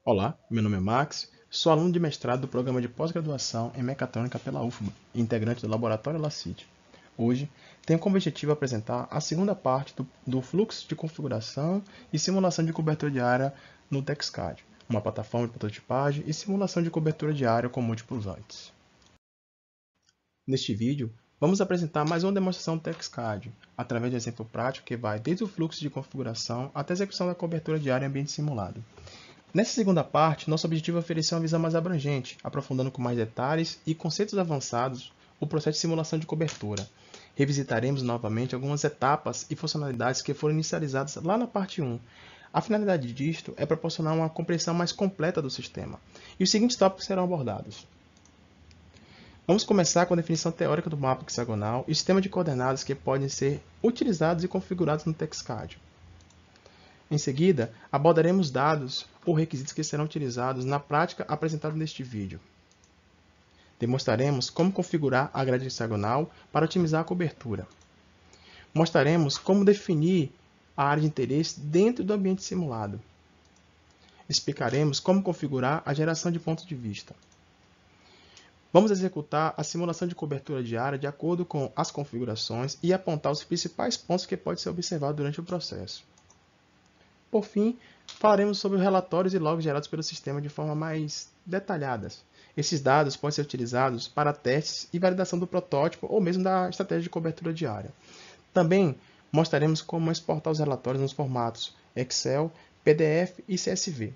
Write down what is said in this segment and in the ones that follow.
Olá, meu nome é Max, sou aluno de mestrado do programa de pós-graduação em Mecatrônica pela UFBA e integrante do Laboratório LACID. Hoje, tenho como objetivo apresentar a segunda parte do fluxo de configuração e simulação de cobertura de área no TextCAD, uma plataforma de prototipagem e simulação de cobertura de área com múltiplos antes. Neste vídeo, vamos apresentar mais uma demonstração do TextCAD, através de um exemplo prático que vai desde o fluxo de configuração até a execução da cobertura de área em ambiente simulado. Nessa segunda parte, nosso objetivo é oferecer uma visão mais abrangente, aprofundando com mais detalhes e conceitos avançados o processo de simulação de cobertura. Revisitaremos novamente algumas etapas e funcionalidades que foram inicializadas lá na parte 1. A finalidade disto é proporcionar uma compreensão mais completa do sistema. E os seguintes tópicos serão abordados. Vamos começar com a definição teórica do mapa hexagonal e o sistema de coordenadas que podem ser utilizados e configurados no TextCAD. Em seguida, abordaremos dados ou requisitos que serão utilizados na prática apresentada neste vídeo. Demonstraremos como configurar a grade hexagonal para otimizar a cobertura. Mostraremos como definir a área de interesse dentro do ambiente simulado. Explicaremos como configurar a geração de pontos de vista. Vamos executar a simulação de cobertura de área de acordo com as configurações e apontar os principais pontos que podem ser observados durante o processo. Por fim, falaremos sobre os relatórios e logs gerados pelo sistema de forma mais detalhada. Esses dados podem ser utilizados para testes e validação do protótipo ou mesmo da estratégia de cobertura de área. Também mostraremos como exportar os relatórios nos formatos Excel, PDF e CSV.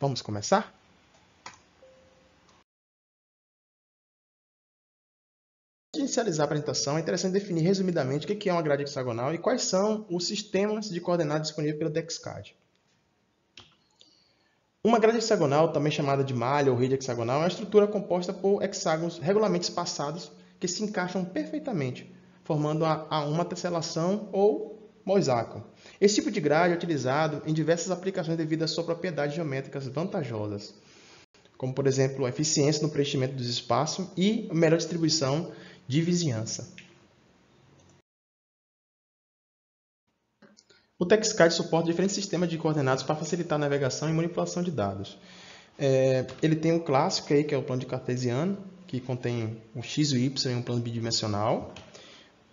Vamos começar? Antes de inicializar a apresentação, é interessante definir resumidamente o que é uma grade hexagonal e quais são os sistemas de coordenadas disponíveis pelo TextCAD. Uma grade hexagonal, também chamada de malha ou rede hexagonal, é uma estrutura composta por hexágonos regularmente espaçados que se encaixam perfeitamente, formando uma tesselação ou mosaico. Esse tipo de grade é utilizado em diversas aplicações devido às suas propriedades geométricas vantajosas, como, por exemplo, a eficiência no preenchimento dos espaços e a melhor distribuição de vizinhança. O TextCAD suporta diferentes sistemas de coordenadas para facilitar a navegação e manipulação de dados. Ele tem um clássico aí, que é o plano de cartesiano, que contém o x e o y em um plano bidimensional.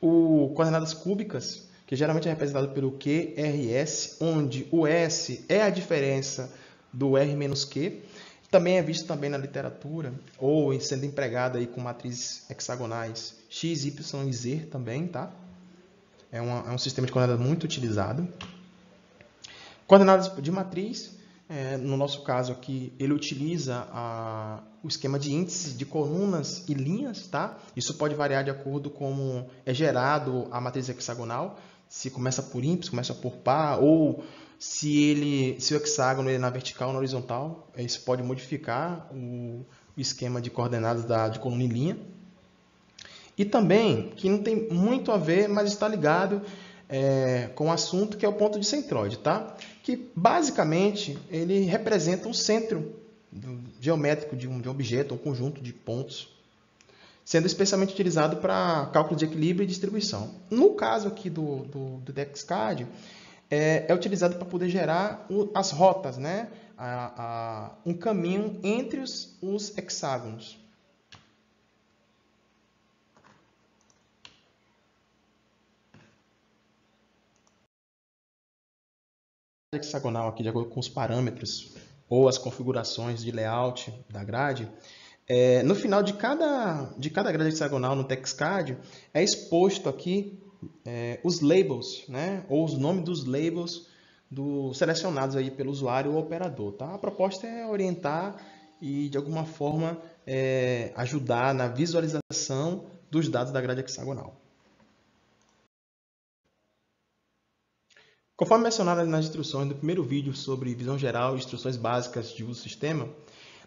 O coordenadas cúbicas, que geralmente é representado pelo QRS, onde o S é a diferença do R menos Q. Também é visto também na literatura, ou sendo empregado aí com matrizes hexagonais x, y e z também, tá? É um sistema de coordenadas muito utilizado. Coordenadas de matriz, no nosso caso aqui, ele utiliza o esquema de índices de colunas e linhas, tá? Isso pode variar de acordo com como é gerado a matriz hexagonal, se começa por ímpar, se começa por par, ou se o hexágono é na vertical ou na horizontal, isso pode modificar o esquema de coordenadas de coluna e linha. E também, que não tem muito a ver, mas está ligado com o assunto, que é o ponto de centroide, tá? Que basicamente ele representa um centro geométrico de um objeto, um conjunto de pontos, sendo especialmente utilizado para cálculo de equilíbrio e distribuição. No caso aqui do TextCAD, é utilizado para poder gerar as rotas, né? Um caminho entre os hexágonos. Hexagonal aqui, de acordo com os parâmetros ou as configurações de layout da grade, no final de cada grade hexagonal no TextCAD é exposto aqui os labels, né, ou os nomes dos labels selecionados aí pelo usuário ou operador. Tá? A proposta é orientar e, de alguma forma, ajudar na visualização dos dados da grade hexagonal. Conforme mencionado nas instruções do primeiro vídeo sobre visão geral e instruções básicas de uso do sistema,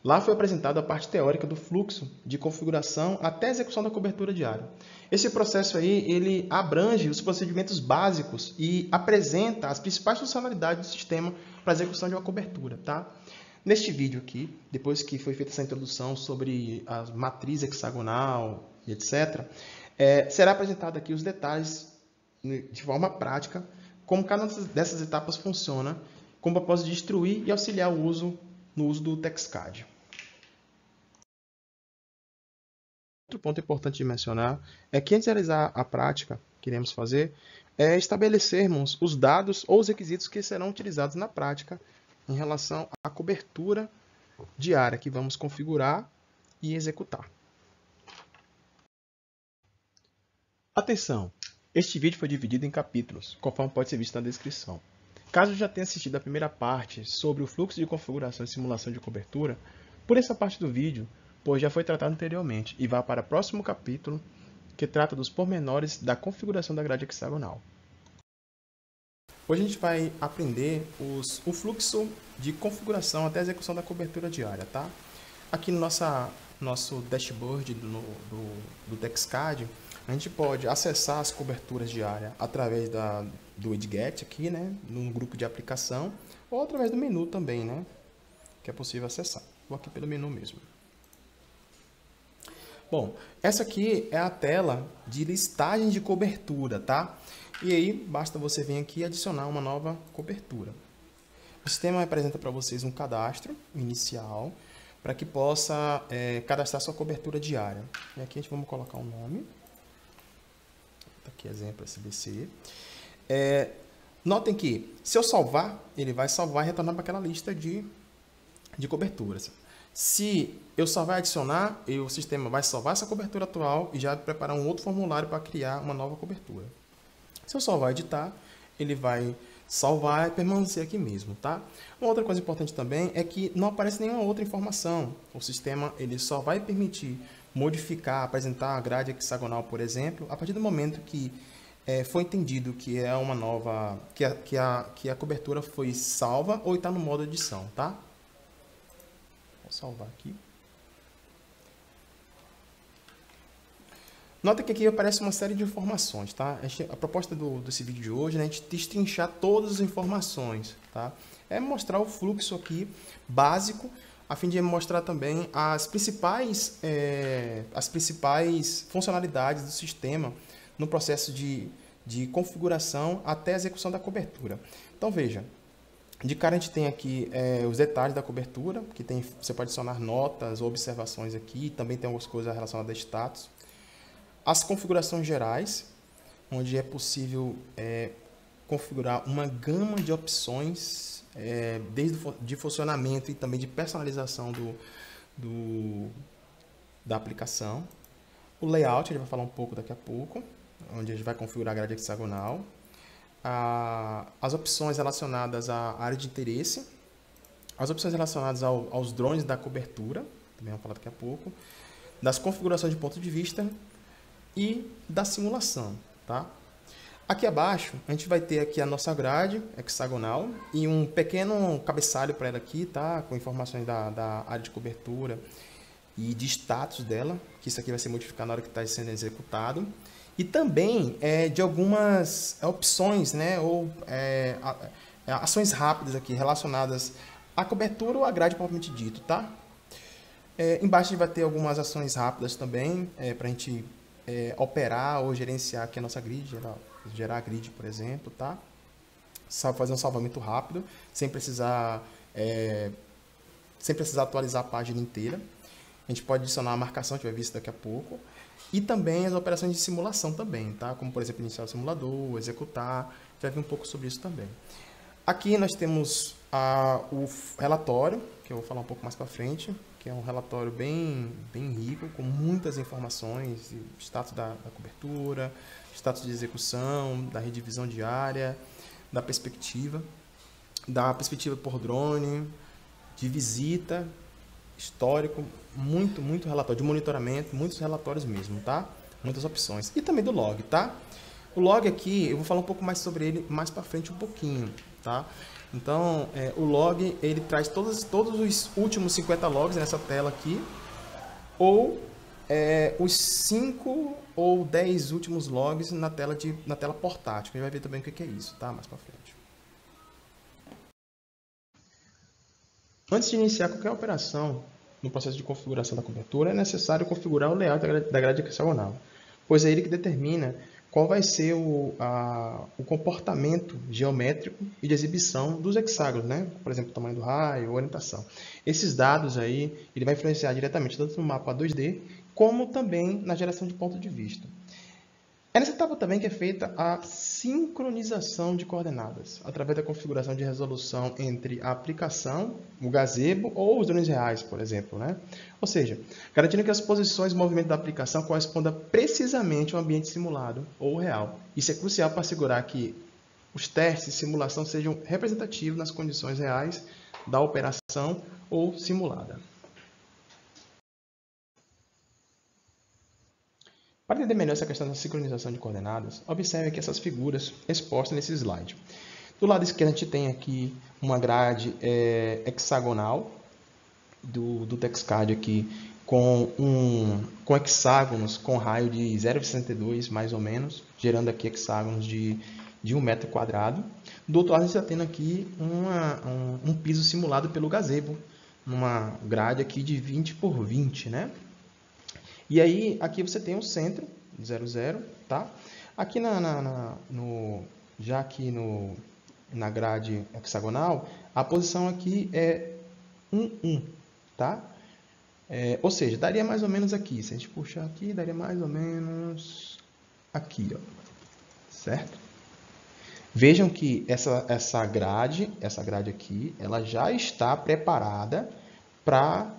lá foi apresentada a parte teórica do fluxo de configuração até a execução da cobertura de área. Esse processo aí, ele abrange os procedimentos básicos e apresenta as principais funcionalidades do sistema para a execução de uma cobertura. Tá? Neste vídeo aqui, depois que foi feita essa introdução sobre a matriz hexagonal e etc., será apresentado aqui os detalhes de forma prática como cada uma dessas etapas funciona, com o propósito de instruir e auxiliar o uso no uso do TextCAD. Outro ponto importante de mencionar é que antes de realizar a prática que iremos fazer, é estabelecermos os dados ou os requisitos que serão utilizados na prática em relação à cobertura de área que vamos configurar e executar. Atenção! Este vídeo foi dividido em capítulos, conforme pode ser visto na descrição. Caso já tenha assistido a primeira parte sobre o fluxo de configuração e simulação de cobertura, por essa parte do vídeo, pois já foi tratado anteriormente, e vá para o próximo capítulo, que trata dos pormenores da configuração da grade hexagonal. Hoje a gente vai aprender o fluxo de configuração até a execução da cobertura diária, tá? Aqui no nosso dashboard do TextCAD, a gente pode acessar as coberturas diárias através do widget aqui, né, no grupo de aplicação, ou através do menu também, né, que é possível acessar. Vou aqui pelo menu mesmo. Bom, essa aqui é a tela de listagem de cobertura, tá? E aí, basta você vir aqui e adicionar uma nova cobertura. O sistema apresenta para vocês um cadastro inicial para que possa cadastrar sua cobertura diária. E aqui a gente vamos colocar um nome. Tá aqui exemplo SBC. Notem que, se eu salvar, ele vai salvar e retornar para aquela lista de coberturas. Se eu salvar e adicionar, o sistema vai salvar essa cobertura atual e já preparar um outro formulário para criar uma nova cobertura. Se eu salvar e editar, ele vai salvar e permanecer aqui mesmo, tá? Uma outra coisa importante também é que não aparece nenhuma outra informação. O sistema ele só vai permitir modificar, apresentar a grade hexagonal, por exemplo, a partir do momento que foi entendido que é uma nova, que a cobertura foi salva ou está no modo edição, tá? Vou salvar aqui. Nota que aqui aparece uma série de informações, tá? A proposta desse vídeo de hoje é a gente destrinchar todas as informações, tá? É mostrar o fluxo aqui básico, a fim de mostrar também as principais funcionalidades do sistema no processo de configuração até a execução da cobertura. Então, veja, de cara a gente tem aqui os detalhes da cobertura, que você pode adicionar notas ou observações aqui, também tem algumas coisas relacionadas a status. As configurações gerais, onde é possível configurar uma gama de opções, desde de funcionamento e também de personalização da aplicação. O layout, a gente vai falar um pouco daqui a pouco, onde a gente vai configurar a grade hexagonal. As opções relacionadas à área de interesse, as opções relacionadas aos drones da cobertura, também vamos falar daqui a pouco, das configurações de ponto de vista e da simulação, tá? Aqui abaixo, a gente vai ter aqui a nossa grade hexagonal e um pequeno cabeçalho para ela aqui, tá? Com informações da área de cobertura e de status dela, que isso aqui vai ser modificado na hora que está sendo executado. E também de algumas opções, né? Ou ações rápidas aqui relacionadas à cobertura ou à grade propriamente dito, tá? Embaixo a gente vai ter algumas ações rápidas também, para a gente operar ou gerenciar aqui a nossa grid, gerar a grid, por exemplo, tá? Fazer um salvamento rápido, sem precisar atualizar a página inteira. A gente pode adicionar a marcação, a gente vai ver isso daqui a pouco. E também as operações de simulação também, tá? Como, por exemplo, iniciar o simulador, executar. A gente vai ver um pouco sobre isso também. Aqui nós temos o relatório, que eu vou falar um pouco mais para frente, que é um relatório bem rico, com muitas informações, status da cobertura, status de execução, da redivisão diária, da perspectiva por drone, de visita, histórico, muito relatório, de monitoramento, muitos relatórios mesmo, tá? Muitas opções. E também do log, tá? O log aqui, eu vou falar um pouco mais sobre ele mais para frente um pouquinho, tá? Então, o log, ele traz todos os últimos 50 logs nessa tela aqui, ou os 5 ou 10 últimos logs na tela portátil. A gente vai ver também o que é isso, tá? Mais para frente. Antes de iniciar qualquer operação no processo de configuração da cobertura, é necessário configurar o layout da grade hexagonal, pois é ele que determina qual vai ser o comportamento geométrico e de exibição dos hexágonos, né? Por exemplo, o tamanho do raio, orientação. Esses dados aí, ele vai influenciar diretamente tanto no mapa 2D, como também na geração de ponto de vista. É nessa etapa também que é feita a sincronização de coordenadas, através da configuração de resolução entre a aplicação, o gazebo ou os drones reais, por exemplo, né? Ou seja, garantindo que as posições e movimento da aplicação correspondam precisamente ao ambiente simulado ou real. Isso é crucial para assegurar que os testes de simulação sejam representativos nas condições reais da operação ou simulada. Para entender melhor essa questão da sincronização de coordenadas, observe aqui essas figuras expostas nesse slide. Do lado esquerdo, a gente tem aqui uma grade hexagonal do TexCAD aqui, com hexágonos com raio de 0,62 mais ou menos, gerando aqui hexágonos de 1 metro quadrado. Do outro lado, a gente está tendo aqui um piso simulado pelo gazebo, numa grade aqui de 20 por 20, né? E aí, aqui você tem o centro, 0, 0, tá? Aqui já aqui na grade hexagonal, a posição aqui é 1, 1, tá? Ou seja, daria mais ou menos aqui. Se a gente puxar aqui, daria mais ou menos aqui, ó. Certo? Vejam que essa grade aqui, ela já está preparada para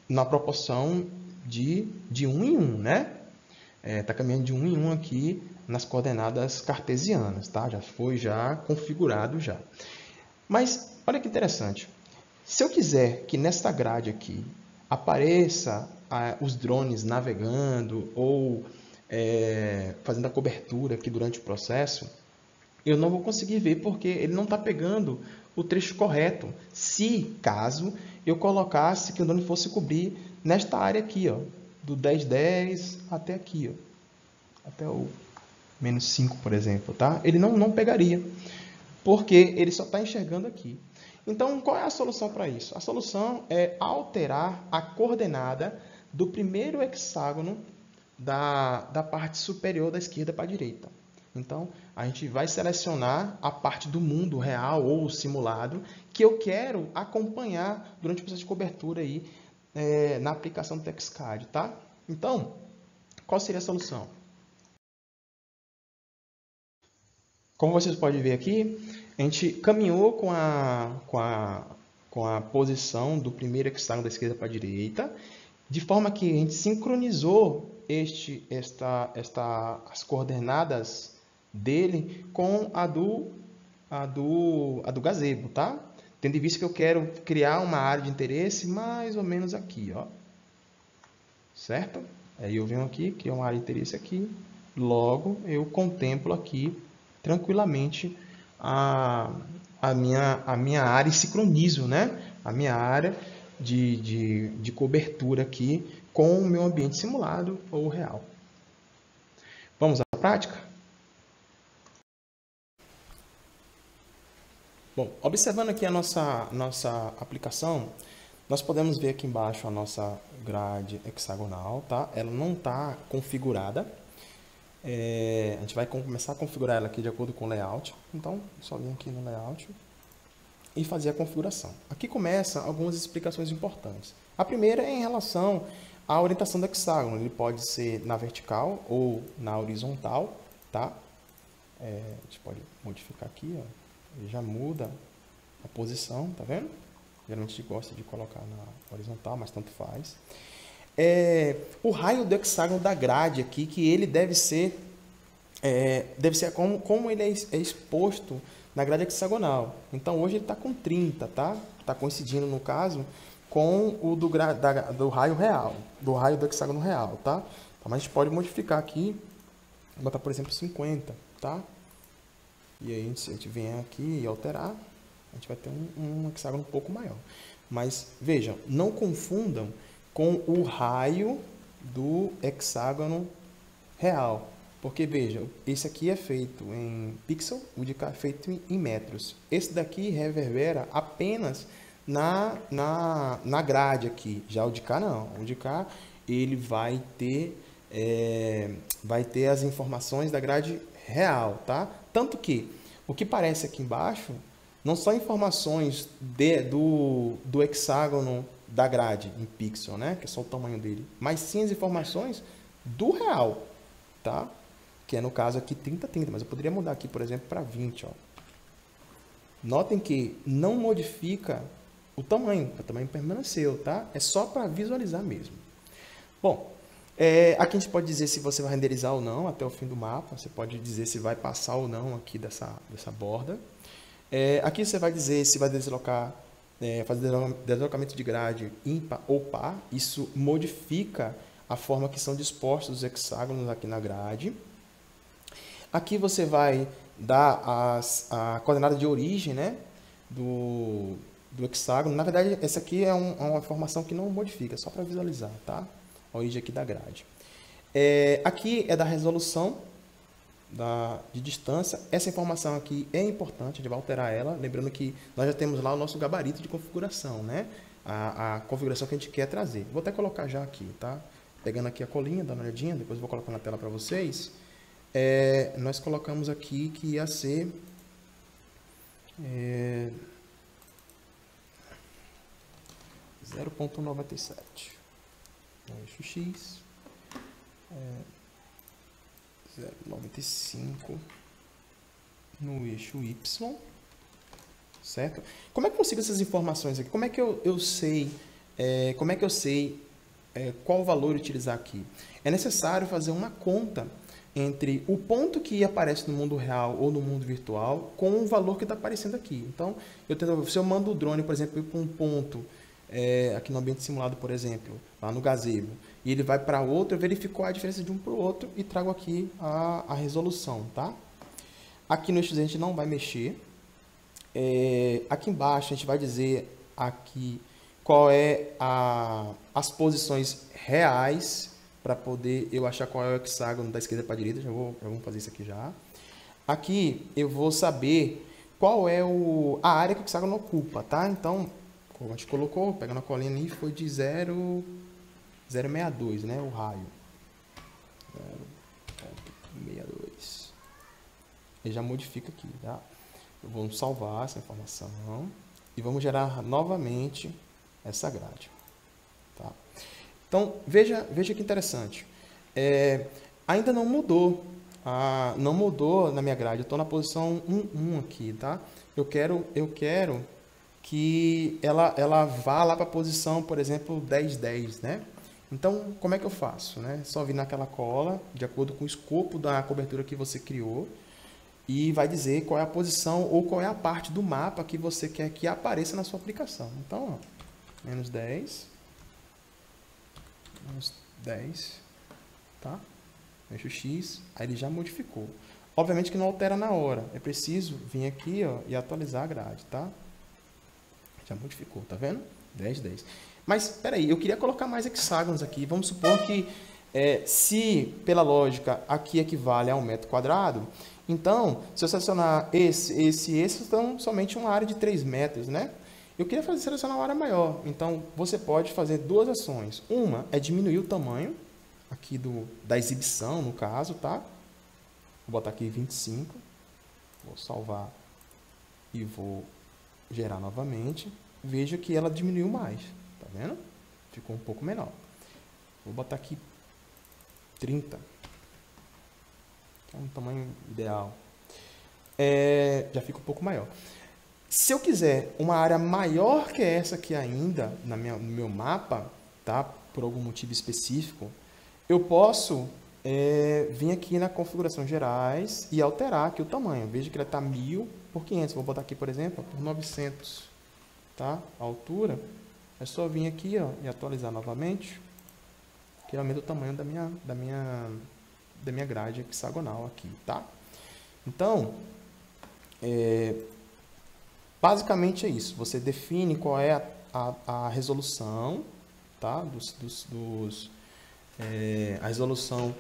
na proporção de 1 em 1, né? Está caminhando de 1 em 1 aqui nas coordenadas cartesianas, tá? Já foi configurado já. Mas olha que interessante. Se eu quiser que nesta grade aqui apareça os drones navegando ou fazendo a cobertura aqui durante o processo, eu não vou conseguir ver porque ele não está pegando o trecho correto. Se caso eu colocasse que o drone fosse cobrir nesta área aqui, ó, do 10, 10 até aqui, ó, até o menos 5, por exemplo, tá? Ele não pegaria, porque ele só está enxergando aqui. Então, qual é a solução para isso? A solução é alterar a coordenada do primeiro hexágono da parte superior da esquerda para a direita. Então, a gente vai selecionar a parte do mundo real ou simulado que eu quero acompanhar durante o processo de cobertura aí, na aplicação do TexCAD, tá? Então, qual seria a solução? Como vocês podem ver aqui, a gente caminhou com a posição do primeiro hexágono da esquerda para a direita, de forma que a gente sincronizou as coordenadas dele com a do gazebo, tá? Tendo em vista que eu quero criar uma área de interesse mais ou menos aqui, ó. Certo? Aí eu venho aqui, crio uma área de interesse aqui, logo eu contemplo aqui tranquilamente a minha área e sincronizo, né? A minha área de cobertura aqui com o meu ambiente simulado ou real. Vamos à prática? Bom, observando aqui a nossa aplicação, nós podemos ver aqui embaixo a nossa grade hexagonal, tá? Ela não está configurada. A gente vai começar a configurar ela aqui de acordo com o layout. Então, só vir aqui no layout e fazer a configuração. Aqui começam algumas explicações importantes. A primeira é em relação à orientação do hexágono. Ele pode ser na vertical ou na horizontal, tá? A gente pode modificar aqui, ó. Ele já muda a posição, tá vendo? Geralmente a gente gosta de colocar na horizontal, mas tanto faz. O raio do hexágono da grade aqui, que ele deve ser como ele é exposto na grade hexagonal. Então, hoje ele está com 30, tá? Está coincidindo, no caso, com o do raio real, do raio do hexágono real, tá? Então, mas a gente pode modificar aqui, botar, por exemplo, 50, tá? E aí, se a gente vier aqui e alterar, a gente vai ter um hexágono um pouco maior. Mas, vejam, não confundam com o raio do hexágono real. Porque, veja, esse aqui é feito em pixel, o de cá é feito em metros. Esse daqui reverbera apenas na grade aqui. Já o de cá, não. O de cá, ele vai ter vai ter as informações da grade real, tá? Tanto que o que aparece aqui embaixo não são informações do hexágono da grade em pixel, né? Que é só o tamanho dele, mas sim as informações do real, tá? Que é no caso aqui 30, mas eu poderia mudar aqui, por exemplo, para 20, ó. Notem que não modifica o tamanho permaneceu, tá? É só para visualizar mesmo. Bom, aqui a gente pode dizer se você vai renderizar ou não até o fim do mapa. Você pode dizer se vai passar ou não aqui dessa borda. Aqui você vai dizer se vai deslocar, fazer deslocamento de grade ímpar ou par. Isso modifica a forma que são dispostos os hexágonos aqui na grade. Aqui você vai dar a coordenada de origem, né, do hexágono. Na verdade, essa aqui é uma informação que não modifica, só para visualizar, tá? A origem aqui da grade. Aqui é da resolução de distância. Essa informação aqui é importante, a gente vai alterar ela. Lembrando que nós já temos lá o nosso gabarito de configuração, né? A configuração que a gente quer trazer. Vou até colocar já aqui, tá? Pegando aqui a colinha, dando uma olhadinha, depois eu vou colocar na tela para vocês. Nós colocamos aqui que ia ser 0,97 no eixo X, 0,95 no eixo Y, certo? Como é que eu consigo essas informações aqui? Como é que eu sei qual valor utilizar aqui? É necessário fazer uma conta entre o ponto que aparece no mundo real ou no mundo virtual com o valor que está aparecendo aqui. Então, se eu mando o drone, por exemplo, para um ponto aqui no ambiente simulado, por exemplo, lá no gazebo, e ele vai para outro, eu verifico a diferença de um para o outro e trago aqui a resolução, tá? Aqui no eixo Z a gente não vai mexer. Aqui embaixo a gente vai dizer aqui qual é as posições reais para poder eu achar qual é o hexágono da esquerda para a direita. Já vamos fazer isso aqui já. Aqui eu vou saber qual é a área que o hexágono ocupa, tá? Então, como a gente colocou, pegando a colinha ali, foi de 0,62, né? O raio. 0,62. Ele já modifica aqui, tá? Vamos salvar essa informação e vamos gerar novamente essa grade, tá? Então, veja que interessante. Ainda não mudou. Não mudou na minha grade. Eu estou na posição 1 aqui, tá? Eu quero que ela vá lá para a posição, por exemplo, 10, né? Então, como é que eu faço, né? Só vir naquela cola, de acordo com o escopo da cobertura que você criou, e vai dizer qual é a posição ou qual é a parte do mapa que você quer que apareça na sua aplicação. Então, ó, menos 10, tá? Eixo X, aí ele já modificou. Obviamente que não altera na hora, é preciso vir aqui, ó, e atualizar a grade, tá? Já modificou, tá vendo? 10. Mas, peraí, eu queria colocar mais hexágonos aqui. Vamos supor que, se, pela lógica, aqui equivale a 1 metro quadrado, então, se eu selecionar esse, então, somente uma área de 3 metros, né? Eu queria selecionar uma área maior. Então, você pode fazer duas ações. Uma é diminuir o tamanho aqui da exibição, no caso, tá? Vou botar aqui 25. Vou salvar e vou gerar novamente. Veja que ela diminuiu mais. Tá vendo? Ficou um pouco menor. Vou botar aqui 30. Que é um tamanho ideal. Já fica um pouco maior. Se eu quiser uma área maior que essa aqui ainda, no meu mapa, tá? Por algum motivo específico, eu posso vir aqui na configuração gerais e alterar aqui o tamanho. Veja que ele está 1000 por 500. Vou botar aqui, por exemplo, por 900. Tá? A altura. É só vir aqui, ó, e atualizar novamente, que aumenta o tamanho da minha grade hexagonal aqui, tá? Então, basicamente é isso. Você define qual é a resolução, tá? A resolução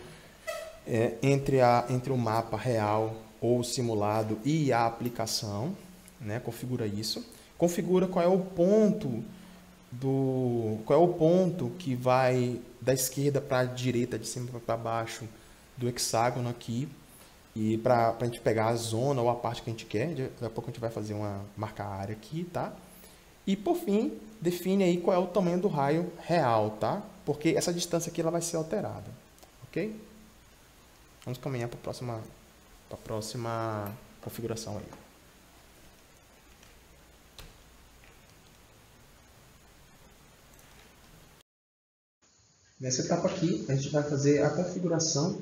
entre o mapa real ou simulado e a aplicação, né? Configura isso. Configura qual é o ponto qual é o ponto que vai da esquerda para a direita, de cima para baixo do hexágono aqui, e para a gente pegar a zona ou a parte que a gente quer. Daqui a pouco a gente vai fazer marcar a área aqui, tá? E por fim, define aí qual é o tamanho do raio real, tá? Porque essa distância aqui ela vai ser alterada, ok? Vamos caminhar para a próxima configuração aí. Nessa etapa aqui, a gente vai fazer a configuração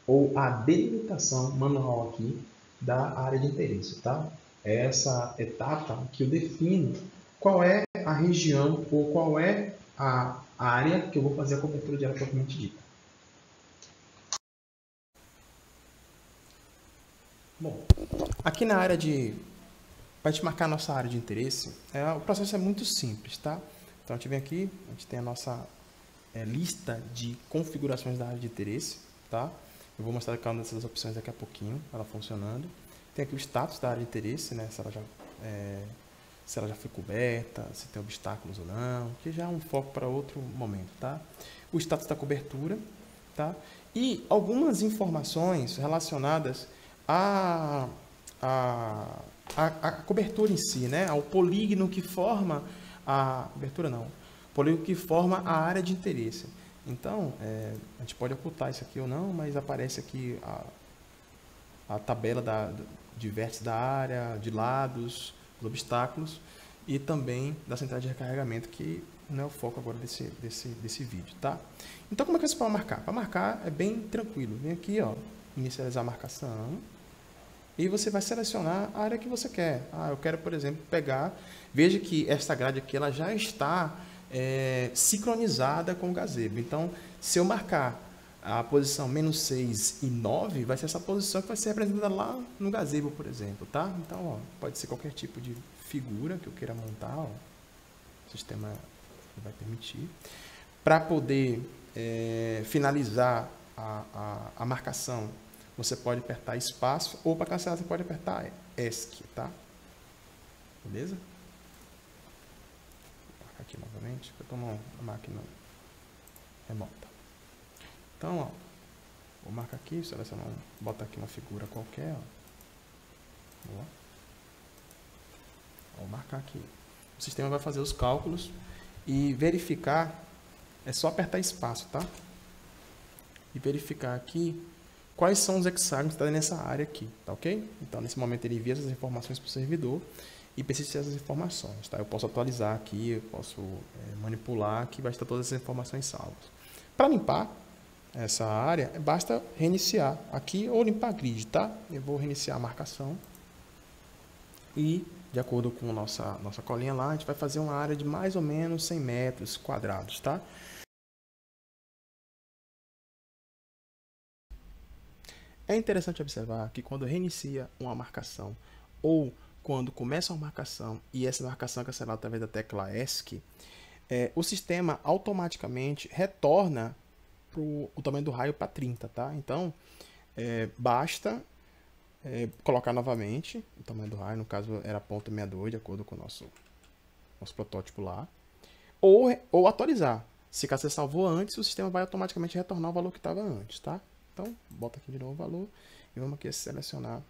ou a delimitação manual aqui da área de interesse, tá? É essa etapa que eu defino qual é a região ou qual é a área que eu vou fazer a cobertura de área propriamente dita. Bom, aqui na área para a gente marcar a nossa área de interesse, o processo é muito simples, tá? Então a gente vem aqui, a gente tem a nossa lista de configurações da área de interesse, tá? Eu vou mostrar cada uma dessas opções daqui a pouquinho, ela funcionando. Tem aqui o status da área de interesse, né? Se ela já foi coberta, se tem obstáculos ou não, que já é um foco para outro momento, tá? O status da cobertura, tá? E algumas informações relacionadas à cobertura em si, né? Ao polígono que forma cobertura não, polígono que forma a área de interesse. Então, a gente pode ocultar isso aqui ou não, mas aparece aqui a tabela de vértices da área, de lados, dos obstáculos e também da central de recarregamento, que não é o foco agora desse vídeo, tá? Então, como é que você pode marcar? Para marcar é bem tranquilo. Vem aqui, ó, inicializar a marcação. E você vai selecionar a área que você quer. Eu quero, por exemplo, Veja que esta grade aqui ela já está sincronizada com o gazebo. Então, se eu marcar a posição -6 e 9, vai ser essa posição que vai ser representada lá no gazebo, por exemplo, tá? Então, ó, pode ser qualquer tipo de figura que eu queira montar, ó. O sistema vai permitir. Para poder finalizar a marcação, você pode apertar espaço, ou para cancelar você pode apertar ESC, tá? Beleza? Vou marcar aqui novamente, eu estou na máquina remota. Então, ó, vou marcar aqui, selecionar, botar aqui uma figura qualquer, ó. Boa. Vou marcar aqui. O sistema vai fazer os cálculos e verificar, é só apertar espaço, tá? E verificar aqui quais são os hexágonos que estão nessa área aqui, tá ok? Então, nesse momento, ele envia essas informações para o servidor e precisa dessas informações, tá? Eu posso atualizar aqui, eu posso manipular aqui, vai estar todas as informações salvas. Para limpar essa área, basta reiniciar aqui ou limpar a grid, tá? Eu vou reiniciar a marcação e, de acordo com nossa colinha lá, a gente vai fazer uma área de mais ou menos 100 metros quadrados, tá? É interessante observar que quando reinicia uma marcação ou quando começa uma marcação e essa marcação é cancelada através da tecla ESC, o sistema automaticamente retorna o tamanho do raio para 30, tá? Então, basta colocar novamente o tamanho do raio, no caso era 0,62, de acordo com o nosso protótipo lá, ou atualizar. Se caso você salvou antes, o sistema vai automaticamente retornar o valor que estava antes, tá? Então, bota aqui de novo o valor e vamos aqui selecionar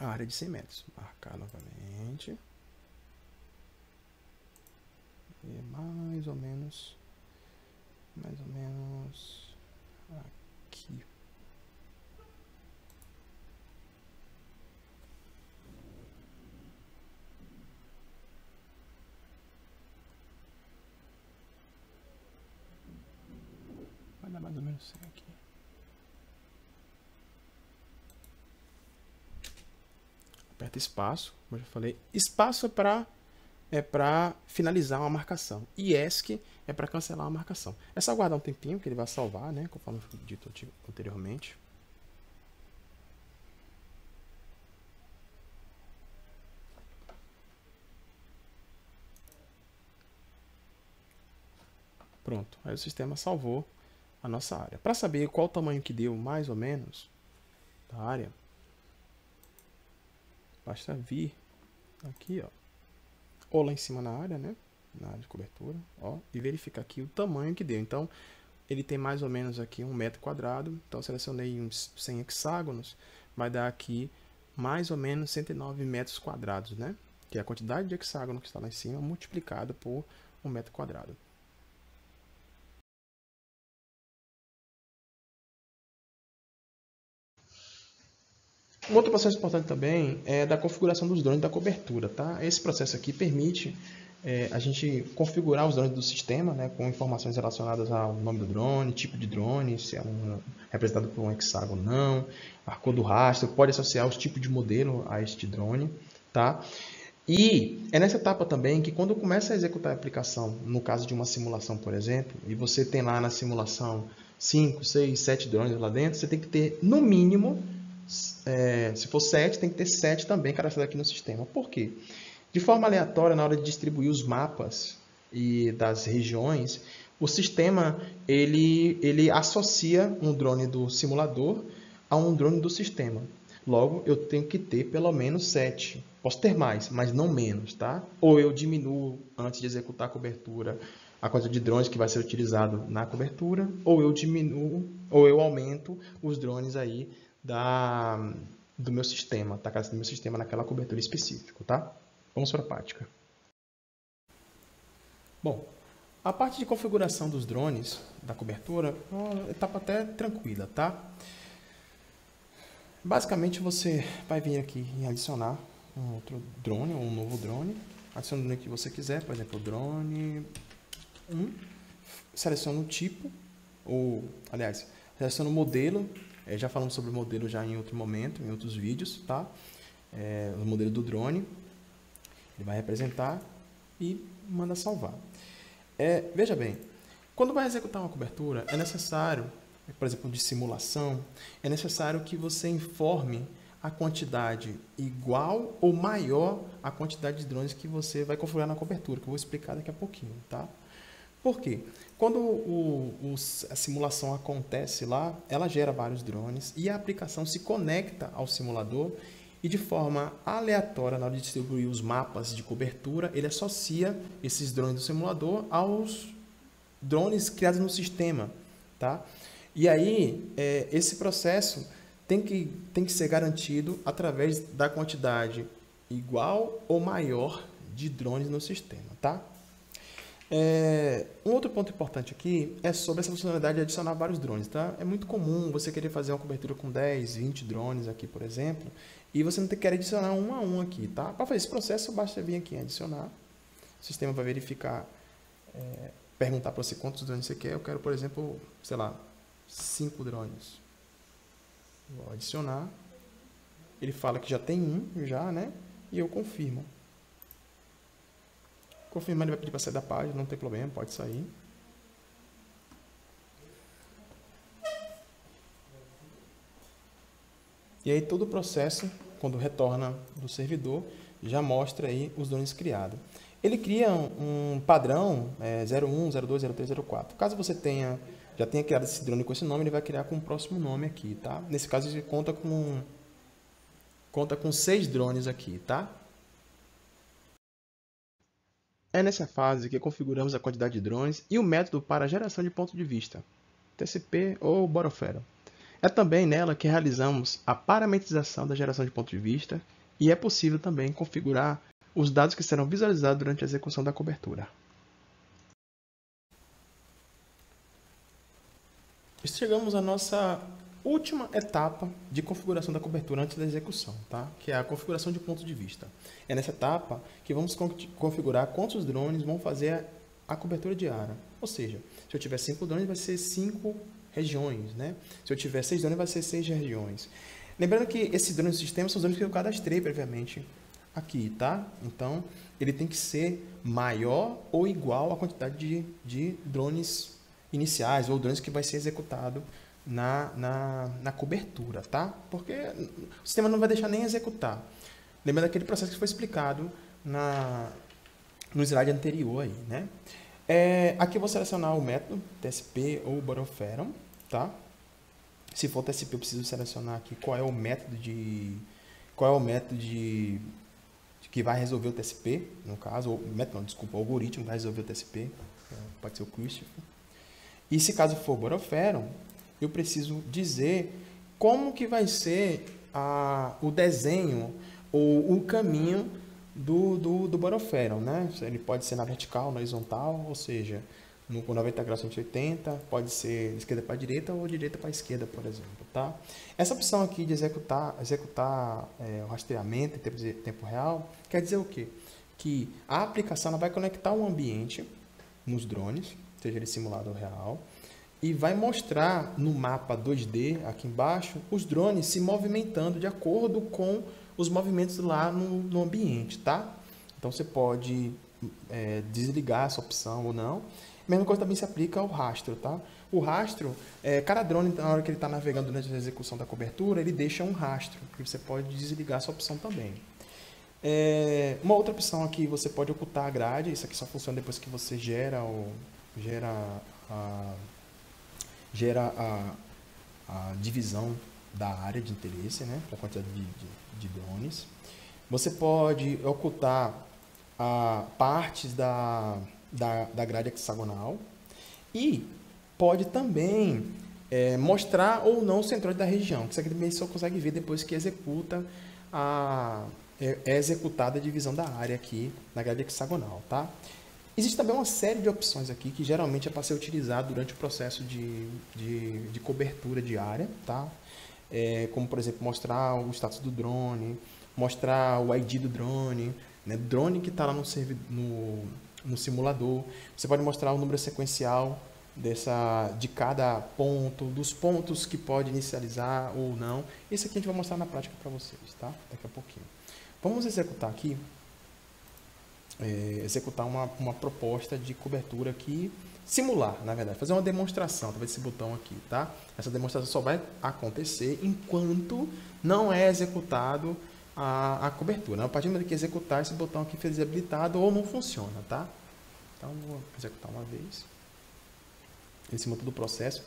a área de 100 metros. Marcar novamente. E mais ou menos aqui. Vai dar mais ou menos 100 aqui. Aperta espaço, como eu já falei. Espaço é para finalizar uma marcação. E ESC é para cancelar uma marcação. É só aguardar um tempinho que ele vai salvar, né? Conforme foi dito anteriormente. Pronto, aí o sistema salvou a nossa área. Para saber qual o tamanho que deu mais ou menos da área, basta vir aqui, ó, ou lá em cima na área, né? na área de cobertura, ó, e verificar aqui o tamanho que deu. Então, ele tem mais ou menos aqui 1 metro quadrado, então eu selecionei uns 100 hexágonos, vai dar aqui mais ou menos 109 metros quadrados, né? Que é a quantidade de hexágono que está lá em cima multiplicada por 1 metro quadrado. Um outro processo importante também é da configuração dos drones da cobertura, tá? Esse processo aqui permite a gente configurar os drones do sistema, né, com informações relacionadas ao nome do drone, tipo de drone, se é representado por um hexágono ou não, a cor do rastro, pode associar os tipos de modelo a este drone, tá? E é nessa etapa também que quando começa a executar a aplicação, no caso de uma simulação, por exemplo, e você tem lá na simulação 5, 6, 7 drones lá dentro, você tem que ter, no mínimo, se for 7, tem que ter 7 também cadastrados aqui no sistema. Por quê? De forma aleatória, na hora de distribuir os mapas e das regiões, o sistema ele associa um drone do simulador a um drone do sistema. Logo, eu tenho que ter pelo menos 7. Posso ter mais, mas não menos, tá? Ou eu diminuo, antes de executar a cobertura, a quantidade de drones que vai ser utilizado na cobertura, ou eu diminuo, ou eu aumento os drones aí do meu sistema, tá? Do meu sistema naquela cobertura específica, tá? Vamos para a prática. Bom, a parte de configuração dos drones da cobertura é uma etapa até tranquila, tá? Basicamente, você vai vir aqui em adicionar um outro drone, ou um novo drone. Adiciona o drone que você quiser, por exemplo, drone 1. Seleciona o tipo, ou, aliás, seleciona o modelo. Já falamos sobre o modelo já em outro momento, em outros vídeos, tá? O modelo do drone. Ele vai representar e manda salvar. Veja bem, quando vai executar uma cobertura, é necessário, por exemplo, de simulação, é necessário que você informe a quantidade igual ou maior à quantidade de drones que você vai configurar na cobertura, que eu vou explicar daqui a pouquinho, tá? Por quê? Quando a simulação acontece lá, ela gera vários drones e a aplicação se conecta ao simulador e de forma aleatória, na hora de distribuir os mapas de cobertura, ele associa esses drones do simulador aos drones criados no sistema, tá? E aí, esse processo tem que ser garantido através da quantidade igual ou maior de drones no sistema, tá? Um outro ponto importante aqui é sobre essa funcionalidade de adicionar vários drones, tá? É muito comum você querer fazer uma cobertura com 10, 20 drones aqui, por exemplo, e você não quer adicionar um a um aqui, tá? Para fazer esse processo, basta vir aqui em adicionar. O sistema vai verificar, perguntar para você quantos drones você quer. Eu quero, por exemplo, sei lá, 5 drones. Vou adicionar. Ele fala que já tem um, já, né? E eu confirmo. Confirmar, ele vai pedir para sair da página, não tem problema, pode sair. E aí todo o processo, quando retorna do servidor, já mostra aí os drones criados. Ele cria um padrão 01, 02, 03, 04. Caso você já tenha criado esse drone com esse nome, ele vai criar com o próximo nome aqui, tá? Nesse caso, ele conta com 6 drones aqui, tá? É nessa fase que configuramos a quantidade de drones e o método para a geração de ponto de vista, TCP ou Borofero. É também nela que realizamos a parametrização da geração de ponto de vista e é possível também configurar os dados que serão visualizados durante a execução da cobertura. Chegamos à nossa última etapa de configuração da cobertura antes da execução, tá? Que é a configuração de ponto de vista. É nessa etapa que vamos configurar quantos drones vão fazer a cobertura diária. Ou seja, se eu tiver 5 drones, vai ser 5 regiões, né? Se eu tiver 6 drones, vai ser 6 regiões. Lembrando que esses drones do sistema são os drones que eu cadastrei previamente aqui, tá? Então, ele tem que ser maior ou igual à quantidade de drones iniciais ou drones que vai ser executado na cobertura, tá? Porque o sistema não vai deixar nem executar. Lembrando daquele processo que foi explicado no slide anterior aí, né? Aqui eu vou selecionar o método TSP ou Boroferon, tá? Se for TSP, eu preciso selecionar aqui qual é o método de que vai resolver o TSP, no caso, ou método, não, desculpa, o algoritmo vai resolver o TSP, pode ser o Christopher. E se caso for Borofero, eu preciso dizer como que vai ser o desenho ou o caminho do Borofero, né? Ele pode ser na vertical, na horizontal, ou seja, com 90 graus 180, pode ser de esquerda para direita ou direita para esquerda, por exemplo, tá? Essa opção aqui de executar o rastreamento em tempo real, quer dizer o quê? Que a aplicação ela vai conectar o ambiente nos drones, seja ele simulado ou real, e vai mostrar no mapa 2D, aqui embaixo, os drones se movimentando de acordo com os movimentos lá no ambiente, tá? Então, você pode desligar essa opção ou não. A mesma coisa também se aplica ao rastro, tá? O rastro, cada drone, na hora que ele está navegando durante a execução da cobertura, ele deixa um rastro, que você pode desligar essa opção também. Uma outra opção aqui, você pode ocultar a grade, isso aqui só funciona depois que você gera a divisão da área de interesse, né, para a quantidade de drones. Você pode ocultar partes da grade hexagonal e pode também mostrar ou não os centrões da região, que isso aqui também só consegue ver depois que executa é executada a divisão da área aqui na grade hexagonal, tá? Existe também uma série de opções aqui que geralmente é para ser utilizado durante o processo de cobertura de área, tá? Como, por exemplo, mostrar o status do drone, mostrar o ID do drone, né? Drone que está lá no simulador. Você pode mostrar o número sequencial de cada ponto, dos pontos que pode inicializar ou não. Isso aqui a gente vai mostrar na prática para vocês, tá? Daqui a pouquinho. Vamos executar aqui. Executar uma proposta de cobertura aqui, simular, na verdade, fazer uma demonstração, talvez esse botão aqui, tá? Essa demonstração só vai acontecer enquanto não é executado a cobertura, né? A partir do momento que executar, esse botão aqui fica desabilitado ou não funciona, tá? Então, vou executar uma vez. Em cima do processo.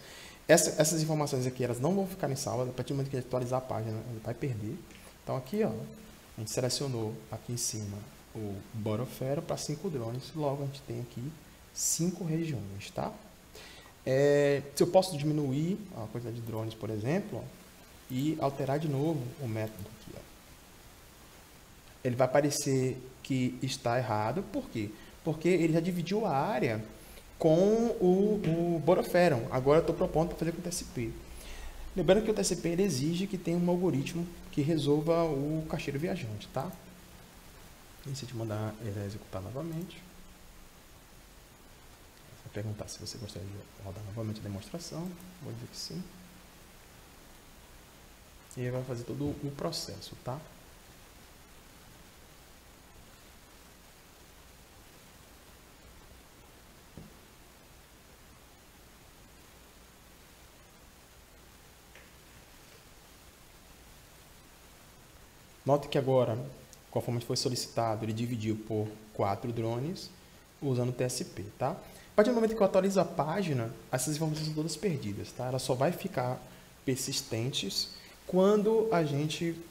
Essas informações aqui, elas não vão ficar salvas, a partir do momento que a gente atualizar a página, ele vai perder. Então, aqui, ó, a gente selecionou aqui em cima o Borofero para 5 drones, logo a gente tem aqui 5 regiões, tá? Se eu posso diminuir a quantidade de drones, por exemplo, ó, e alterar de novo o método aqui, ó. Ele vai parecer que está errado, por quê? Porque ele já dividiu a área com o Borofero. Agora eu estou propondo para fazer com o TSP. Lembrando que o TSP ele exige que tenha um algoritmo que resolva o caixeiro viajante, tá? E se eu te mandar ele executar novamente, vai perguntar se você gostaria de rodar novamente a demonstração. Vou dizer que sim. E ele vai fazer todo o processo, tá? Note que agora, conforme foi solicitado, ele dividiu por 4 drones usando o TSP, tá? A partir do momento que eu atualizo a página, essas informações são todas perdidas, tá? Elas só vai ficar persistentes quando a gente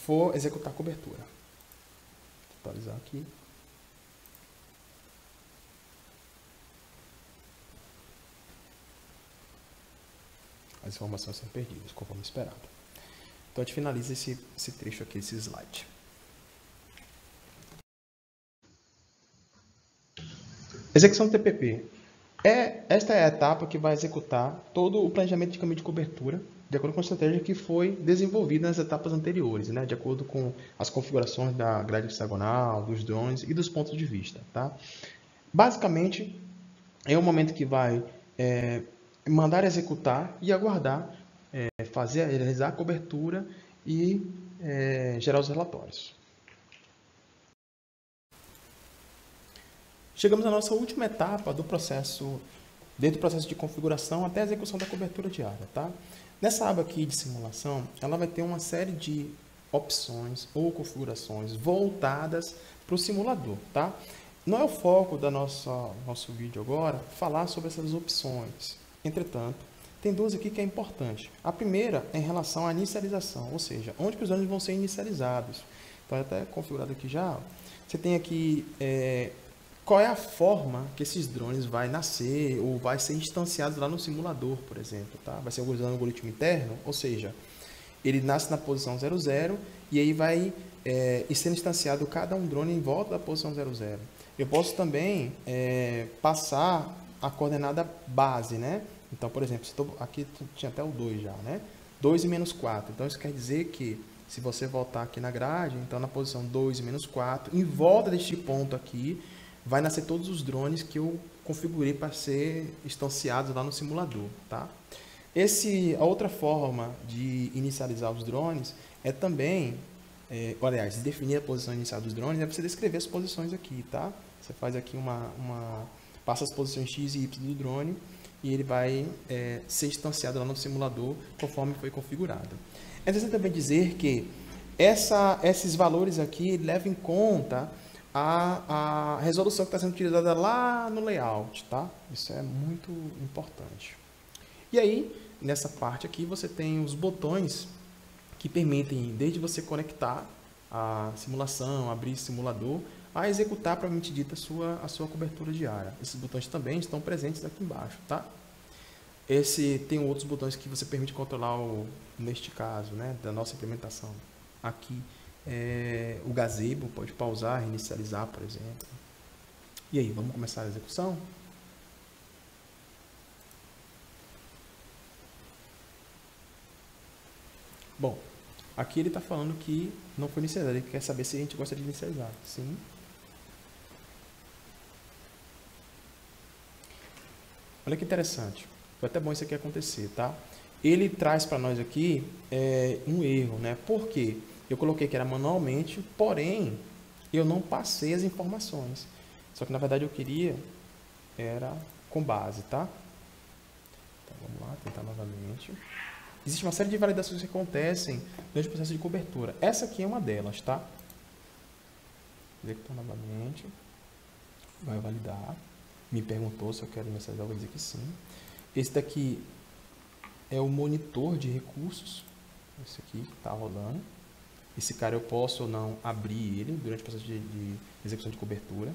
for executar a cobertura. Vou atualizar aqui. As informações são perdidas, conforme esperado. Então, a gente finaliza esse trecho aqui, esse slide. Execução do TPP. Esta é a etapa que vai executar todo o planejamento de caminho de cobertura, de acordo com a estratégia que foi desenvolvida nas etapas anteriores, né? De acordo com as configurações da grade hexagonal, dos drones e dos pontos de vista, tá? Basicamente, é o momento que vai mandar executar e aguardar, realizar a cobertura e gerar os relatórios. Chegamos à nossa última etapa do processo, desde o processo de configuração até a execução da cobertura diária, tá? Nessa aba aqui de simulação, ela vai ter uma série de opções ou configurações voltadas para o simulador, tá? Não é o foco do nosso vídeo agora falar sobre essas opções. Entretanto, tem duas aqui que é importante. A primeira é em relação à inicialização, ou seja, onde que os drones vão ser inicializados. Então, até configurado aqui já. Você tem aqui qual é a forma que esses drones vai nascer ou vai ser instanciados lá no simulador, por exemplo. Tá? Vai ser usando um algoritmo interno, ou seja, ele nasce na posição 00 e aí vai ir sendo instanciado cada um drone em volta da posição 00. Eu posso também passar a coordenada base, né? Então, por exemplo, aqui tinha até o 2 já, né? 2 e menos 4. Então, isso quer dizer que se você voltar aqui na grade, então na posição 2 e menos 4, em volta deste ponto aqui, vai nascer todos os drones que eu configurei para ser instanciados lá no simulador, tá? A outra forma de inicializar os drones é também, aliás, definir a posição inicial dos drones é você descrever as posições aqui, tá? Você faz aqui passa as posições X e Y do drone e ele vai ser instanciado lá no simulador conforme foi configurado. É necessário também dizer que esses valores aqui levam em conta a resolução que está sendo utilizada lá no layout, tá? Isso é muito importante. E aí, nessa parte aqui, você tem os botões que permitem, desde você conectar a simulação, abrir simulador, a executar, propriamente dita, a sua cobertura diária. Esses botões também estão presentes aqui embaixo, tá? Tem outros botões que você permite controlar, neste caso, né, da nossa implementação. Aqui, o gazebo, pode pausar, reinicializar, por exemplo. E aí, vamos começar a execução? Bom, aqui ele está falando que não foi inicializado, ele quer saber se a gente gosta de inicializar. Sim. Olha que interessante. Foi até bom isso aqui acontecer, tá? Ele traz para nós aqui um erro, né? Por quê? Eu coloquei que era manualmente, porém, eu não passei as informações. Só que, na verdade, eu queria era com base, tá? Então, vamos lá, tentar novamente. Existe uma série de validações que acontecem durante o processo de cobertura. Essa aqui é uma delas, tá? Executar novamente. Vai validar. Me perguntou se eu quero inicializar, eu vou dizer que sim. Esse daqui é o monitor de recursos. Esse aqui está rodando. Esse cara eu posso ou não abrir ele durante o processo de execução de cobertura.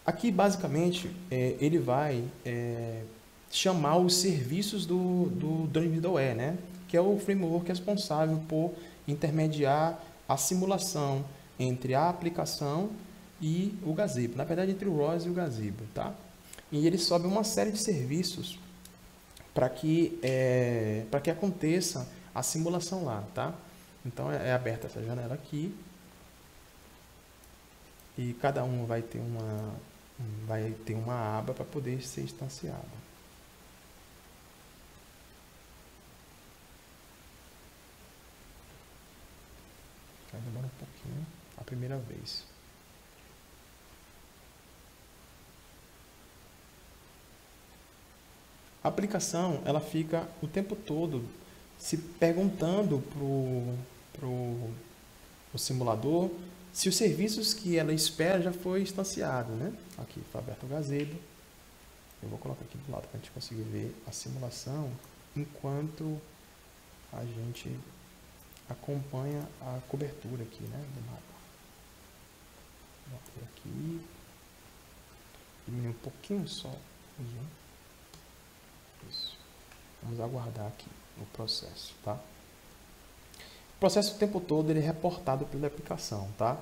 Aqui, basicamente, ele vai chamar os serviços do Drone Middleware, né? Que é o framework responsável por intermediar a simulação entre a aplicação e o gazebo. Na verdade, entre o ROS e o gazebo, tá? E ele sobe uma série de serviços para que aconteça a simulação lá, tá? Então, é aberta essa janela aqui. E cada um vai ter uma aba para poder ser instanciado. Vai demorar um pouquinho a primeira vez. A aplicação, ela fica o tempo todo se perguntando pro simulador se os serviços que ela espera já foi instanciado, né? Aqui foi aberto o gazebo. Eu vou colocar aqui do lado para a gente conseguir ver a simulação enquanto a gente acompanha a cobertura aqui, né, do mapa. Vou por aqui, diminuir um pouquinho só o zoom. Isso. Vamos aguardar aqui o processo, tá? O processo o tempo todo ele é reportado pela aplicação, tá?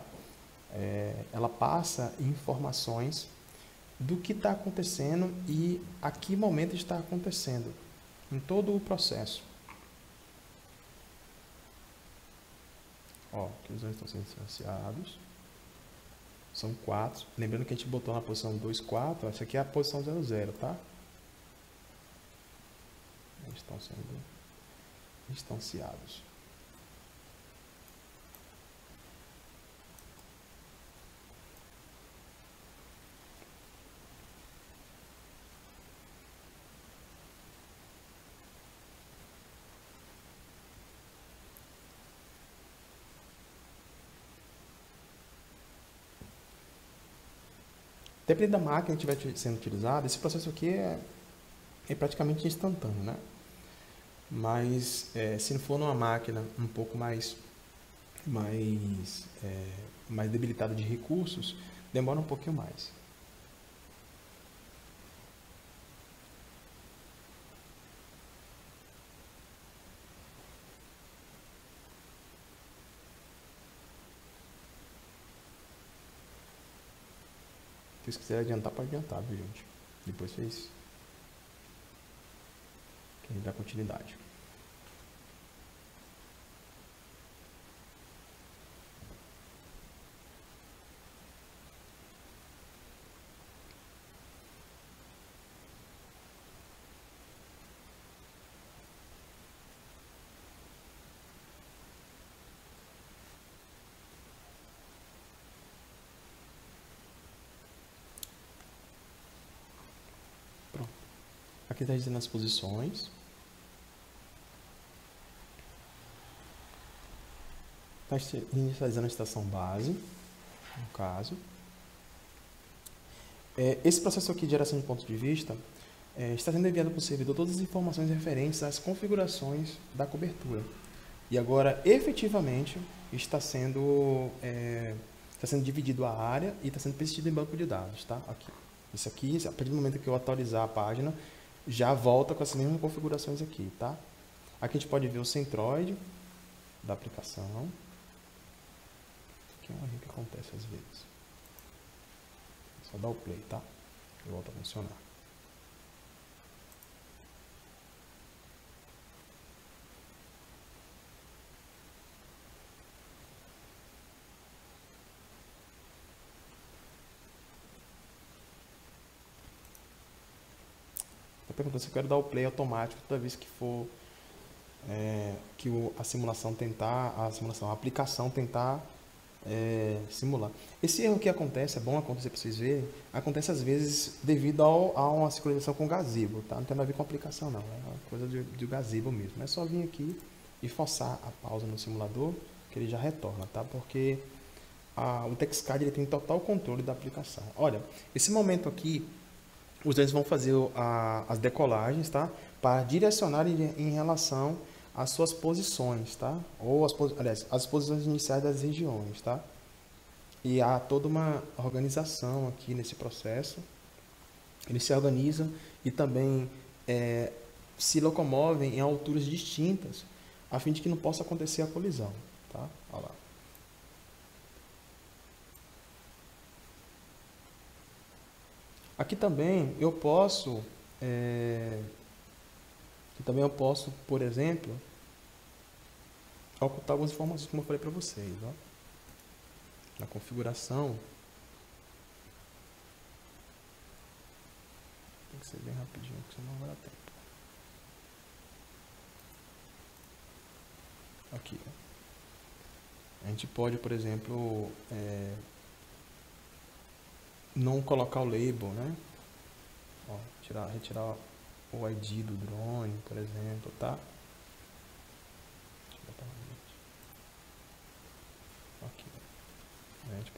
Ela passa informações do que está acontecendo e a que momento está acontecendo em todo o processo. Ó, aqui os dois estão sendo instanciados. São 4. Lembrando que a gente botou na posição 2, 4. Essa aqui é a posição 00, tá? Eles estão sendo instanciados. Dependendo da máquina que estiver sendo utilizada, esse processo aqui é praticamente instantâneo, né? Mas se não for numa máquina um pouco mais mais debilitada de recursos, demora um pouquinho mais. Se vocês quiserem adiantar, pode adiantar, viu, gente? Depois vocês querem dar continuidade. Pronto. Aqui está dizendo as posições. Está inicializando a estação base, no caso. Esse processo aqui de geração de ponto de vista está sendo enviado para o servidor todas as informações referentes às configurações da cobertura. E agora, efetivamente, está sendo dividido a área e está sendo persistido em banco de dados. Tá? Aqui. Isso aqui, a partir do momento que eu atualizar a página, já volta com essas mesmas configurações aqui. Tá? Aqui a gente pode ver o centroide da aplicação. Aqui é um erro que acontece às vezes. Só dá o play, tá? E volta a funcionar. Está perguntando se eu quero dar o play automático toda vez que for a aplicação tentar simular. Esse erro que acontece, é bom acontecer para vocês verem, acontece às vezes devido a uma sincronização com o gazebo, tá? Não tem nada a ver com a aplicação não, é uma coisa de gazebo mesmo. É só vir aqui e forçar a pausa no simulador que ele já retorna, tá? Porque o TextCAD ele tem total controle da aplicação. Olha, esse momento aqui, os dois vão fazer as decolagens, tá? Para direcionar em relação às suas posições, tá? Ou as posições iniciais das regiões, tá? E há toda uma organização aqui nesse processo. Eles se organizam e também se locomovem em alturas distintas, a fim de que não possa acontecer a colisão, tá? Olha lá. Aqui também eu posso, por exemplo, ocultar algumas informações, como eu falei para vocês. Ó. Na configuração, tem que ser bem rapidinho, porque senão não vai dar tempo. Aqui, ó. A gente pode, por exemplo, não colocar o label, né? Ó, retirar o ID do drone, por exemplo, tá? Aqui. A gente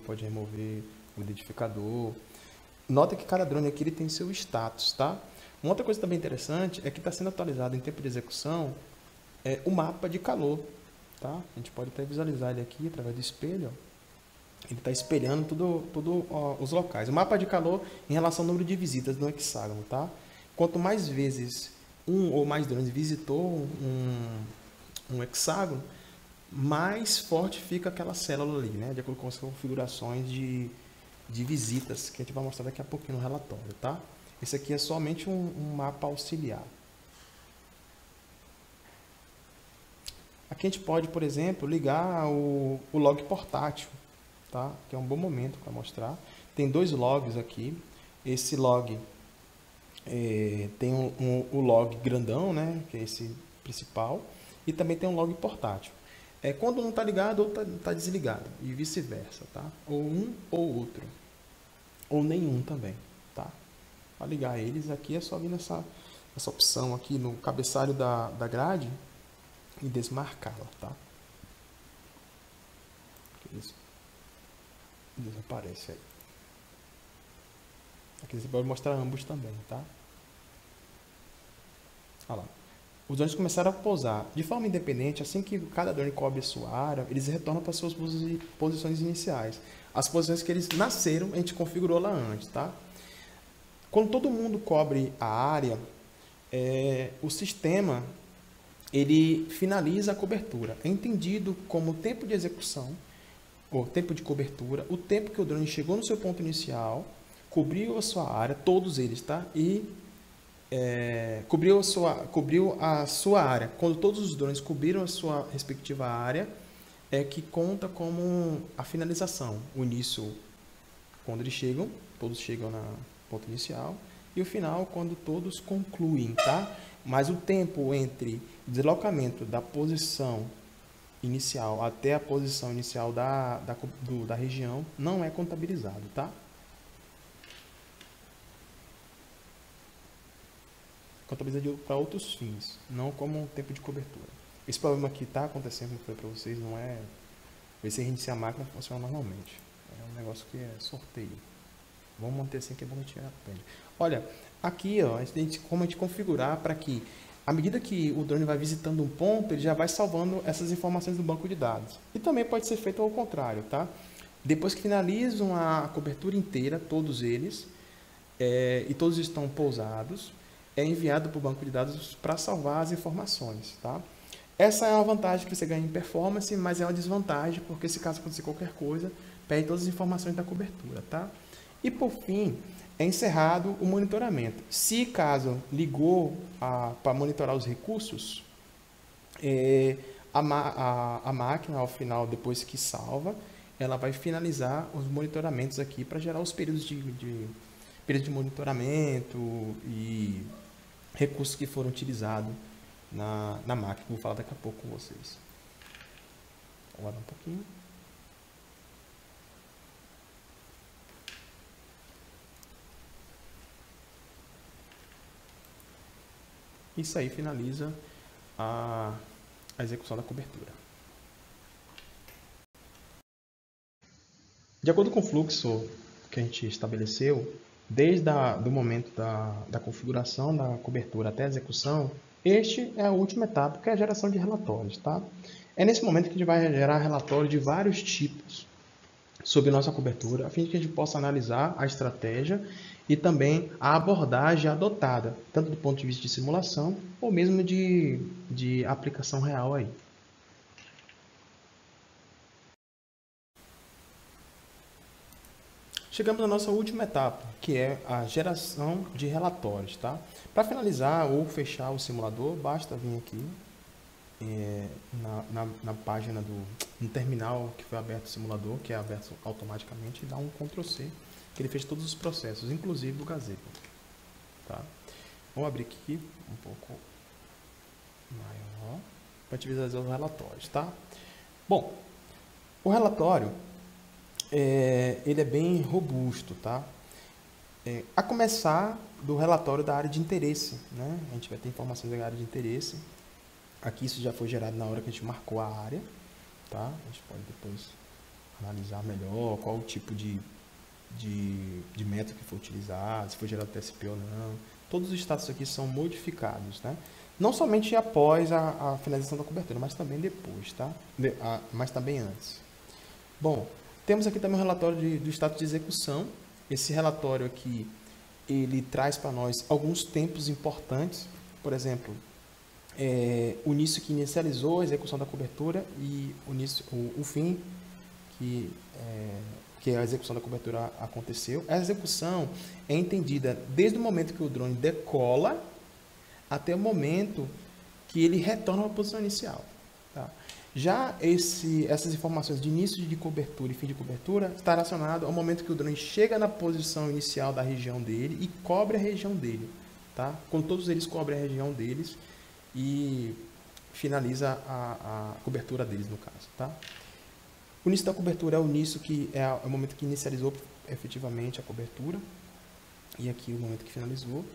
pode remover o identificador. Nota que cada drone aqui ele tem seu status, tá? Uma outra coisa também interessante é que está sendo atualizado em tempo de execução o mapa de calor, tá? A gente pode até visualizar ele aqui através do espelho, ó. Ele está espelhando tudo os locais. O mapa de calor em relação ao número de visitas no hexágono, tá? Quanto mais vezes um ou mais drones visitou um hexágono, mais forte fica aquela célula ali, né? De acordo com as configurações de visitas, que a gente vai mostrar daqui a pouquinho no relatório, tá? Esse aqui é somente um mapa auxiliar. Aqui a gente pode, por exemplo, ligar o log portátil, tá? Que é um bom momento para mostrar. Tem dois logs aqui. Esse log tem o log grandão, né? Que é esse principal. E também tem um log portátil. Quando um está ligado ou está desligado. E vice-versa, tá? Ou um ou outro. Ou nenhum também, tá? Para ligar eles aqui é só vir nessa opção aqui no cabeçalho da grade e desmarcá-la, tá? Isso desaparece aí. Aqui você pode mostrar ambos também, tá? Olha lá. os drones começaram a pousar de forma independente. Assim que cada drone cobre a sua área, eles retornam para suas posições iniciais. As posições que eles nasceram, a gente configurou lá antes, tá? Quando todo mundo cobre a área, o sistema ele finaliza a cobertura. É entendido como tempo de execução, ou tempo de cobertura, o tempo que o drone chegou no seu ponto inicial, cobriu a sua área, todos eles, tá? E cobriu a sua área. Quando todos os drones cobriram a sua respectiva área, é que conta como a finalização. O início, quando eles chegam, todos chegam na ponto inicial, e o final, quando todos concluem, tá? Mas o tempo entre deslocamento da posição inicial até a posição inicial da região não é contabilizado, tá? Contabilizado para outros fins, não como um tempo de cobertura. Esse problema que está acontecendo, como eu falei para vocês, não é... Vai ser reiniciar a máquina funciona normalmente. É um negócio que é sorteio. Vamos manter assim que é bom que a gente aprende. Olha, aqui ó, como a gente configurar para que, à medida que o drone vai visitando um ponto, ele já vai salvando essas informações do banco de dados. E também pode ser feito ao contrário, tá? Depois que finalizam a cobertura inteira, todos eles, e todos estão pousados, é enviado para o banco de dados para salvar as informações, tá? Essa é uma vantagem que você ganha em performance, mas é uma desvantagem, porque se caso acontecer qualquer coisa, perde todas as informações da cobertura, tá? E por fim, é encerrado o monitoramento. Se caso ligou para monitorar os recursos, a máquina, ao final, depois que salva, ela vai finalizar os monitoramentos aqui para gerar os períodos de monitoramento e recursos que foram utilizados na máquina. Vou falar daqui a pouco com vocês. Vou guardar um pouquinho. Isso aí finaliza a execução da cobertura. De acordo com o fluxo que a gente estabeleceu, desde do momento da configuração da cobertura até a execução, este é a última etapa, que é a geração de relatórios, tá? É nesse momento que a gente vai gerar relatório de vários tipos sobre nossa cobertura, a fim de que a gente possa analisar a estratégia e também a abordagem adotada, tanto do ponto de vista de simulação ou mesmo de aplicação real aí. Chegamos na nossa última etapa, que é a geração de relatórios, tá? Para finalizar ou fechar o simulador, basta vir aqui na página no terminal que foi aberto o simulador, que é aberto automaticamente, e dá um Ctrl C, que ele fez todos os processos, inclusive do gazebo, tá? Vou abrir aqui um pouco maior para te visualizar os relatórios, tá? Bom, o relatório ele é bem robusto, tá? A começar do relatório da área de interesse, né? A gente vai ter informações da área de interesse. Aqui isso já foi gerado na hora que a gente marcou a área, tá? A gente pode depois analisar melhor qual o tipo de método que foi utilizado, se foi gerado TSP ou não. Todos os status aqui são modificados, né? Não somente após a finalização da cobertura, mas também depois, tá? Mas também antes. Bom, temos aqui também o relatório do status de execução. Esse relatório aqui, ele traz para nós alguns tempos importantes. Por exemplo, o início que inicializou a execução da cobertura e o fim que a execução da cobertura aconteceu. A execução é entendida desde o momento que o drone decola até o momento que ele retorna à posição inicial. Tá? Já essas informações de início de cobertura e fim de cobertura está relacionado ao momento que o drone chega na posição inicial da região dele e cobre a região dele. Tá? Quando todos eles cobrem a região deles e finaliza a cobertura deles, no caso. Tá? O início da cobertura é o início que é o momento que inicializou efetivamente a cobertura. E aqui o momento que finalizou.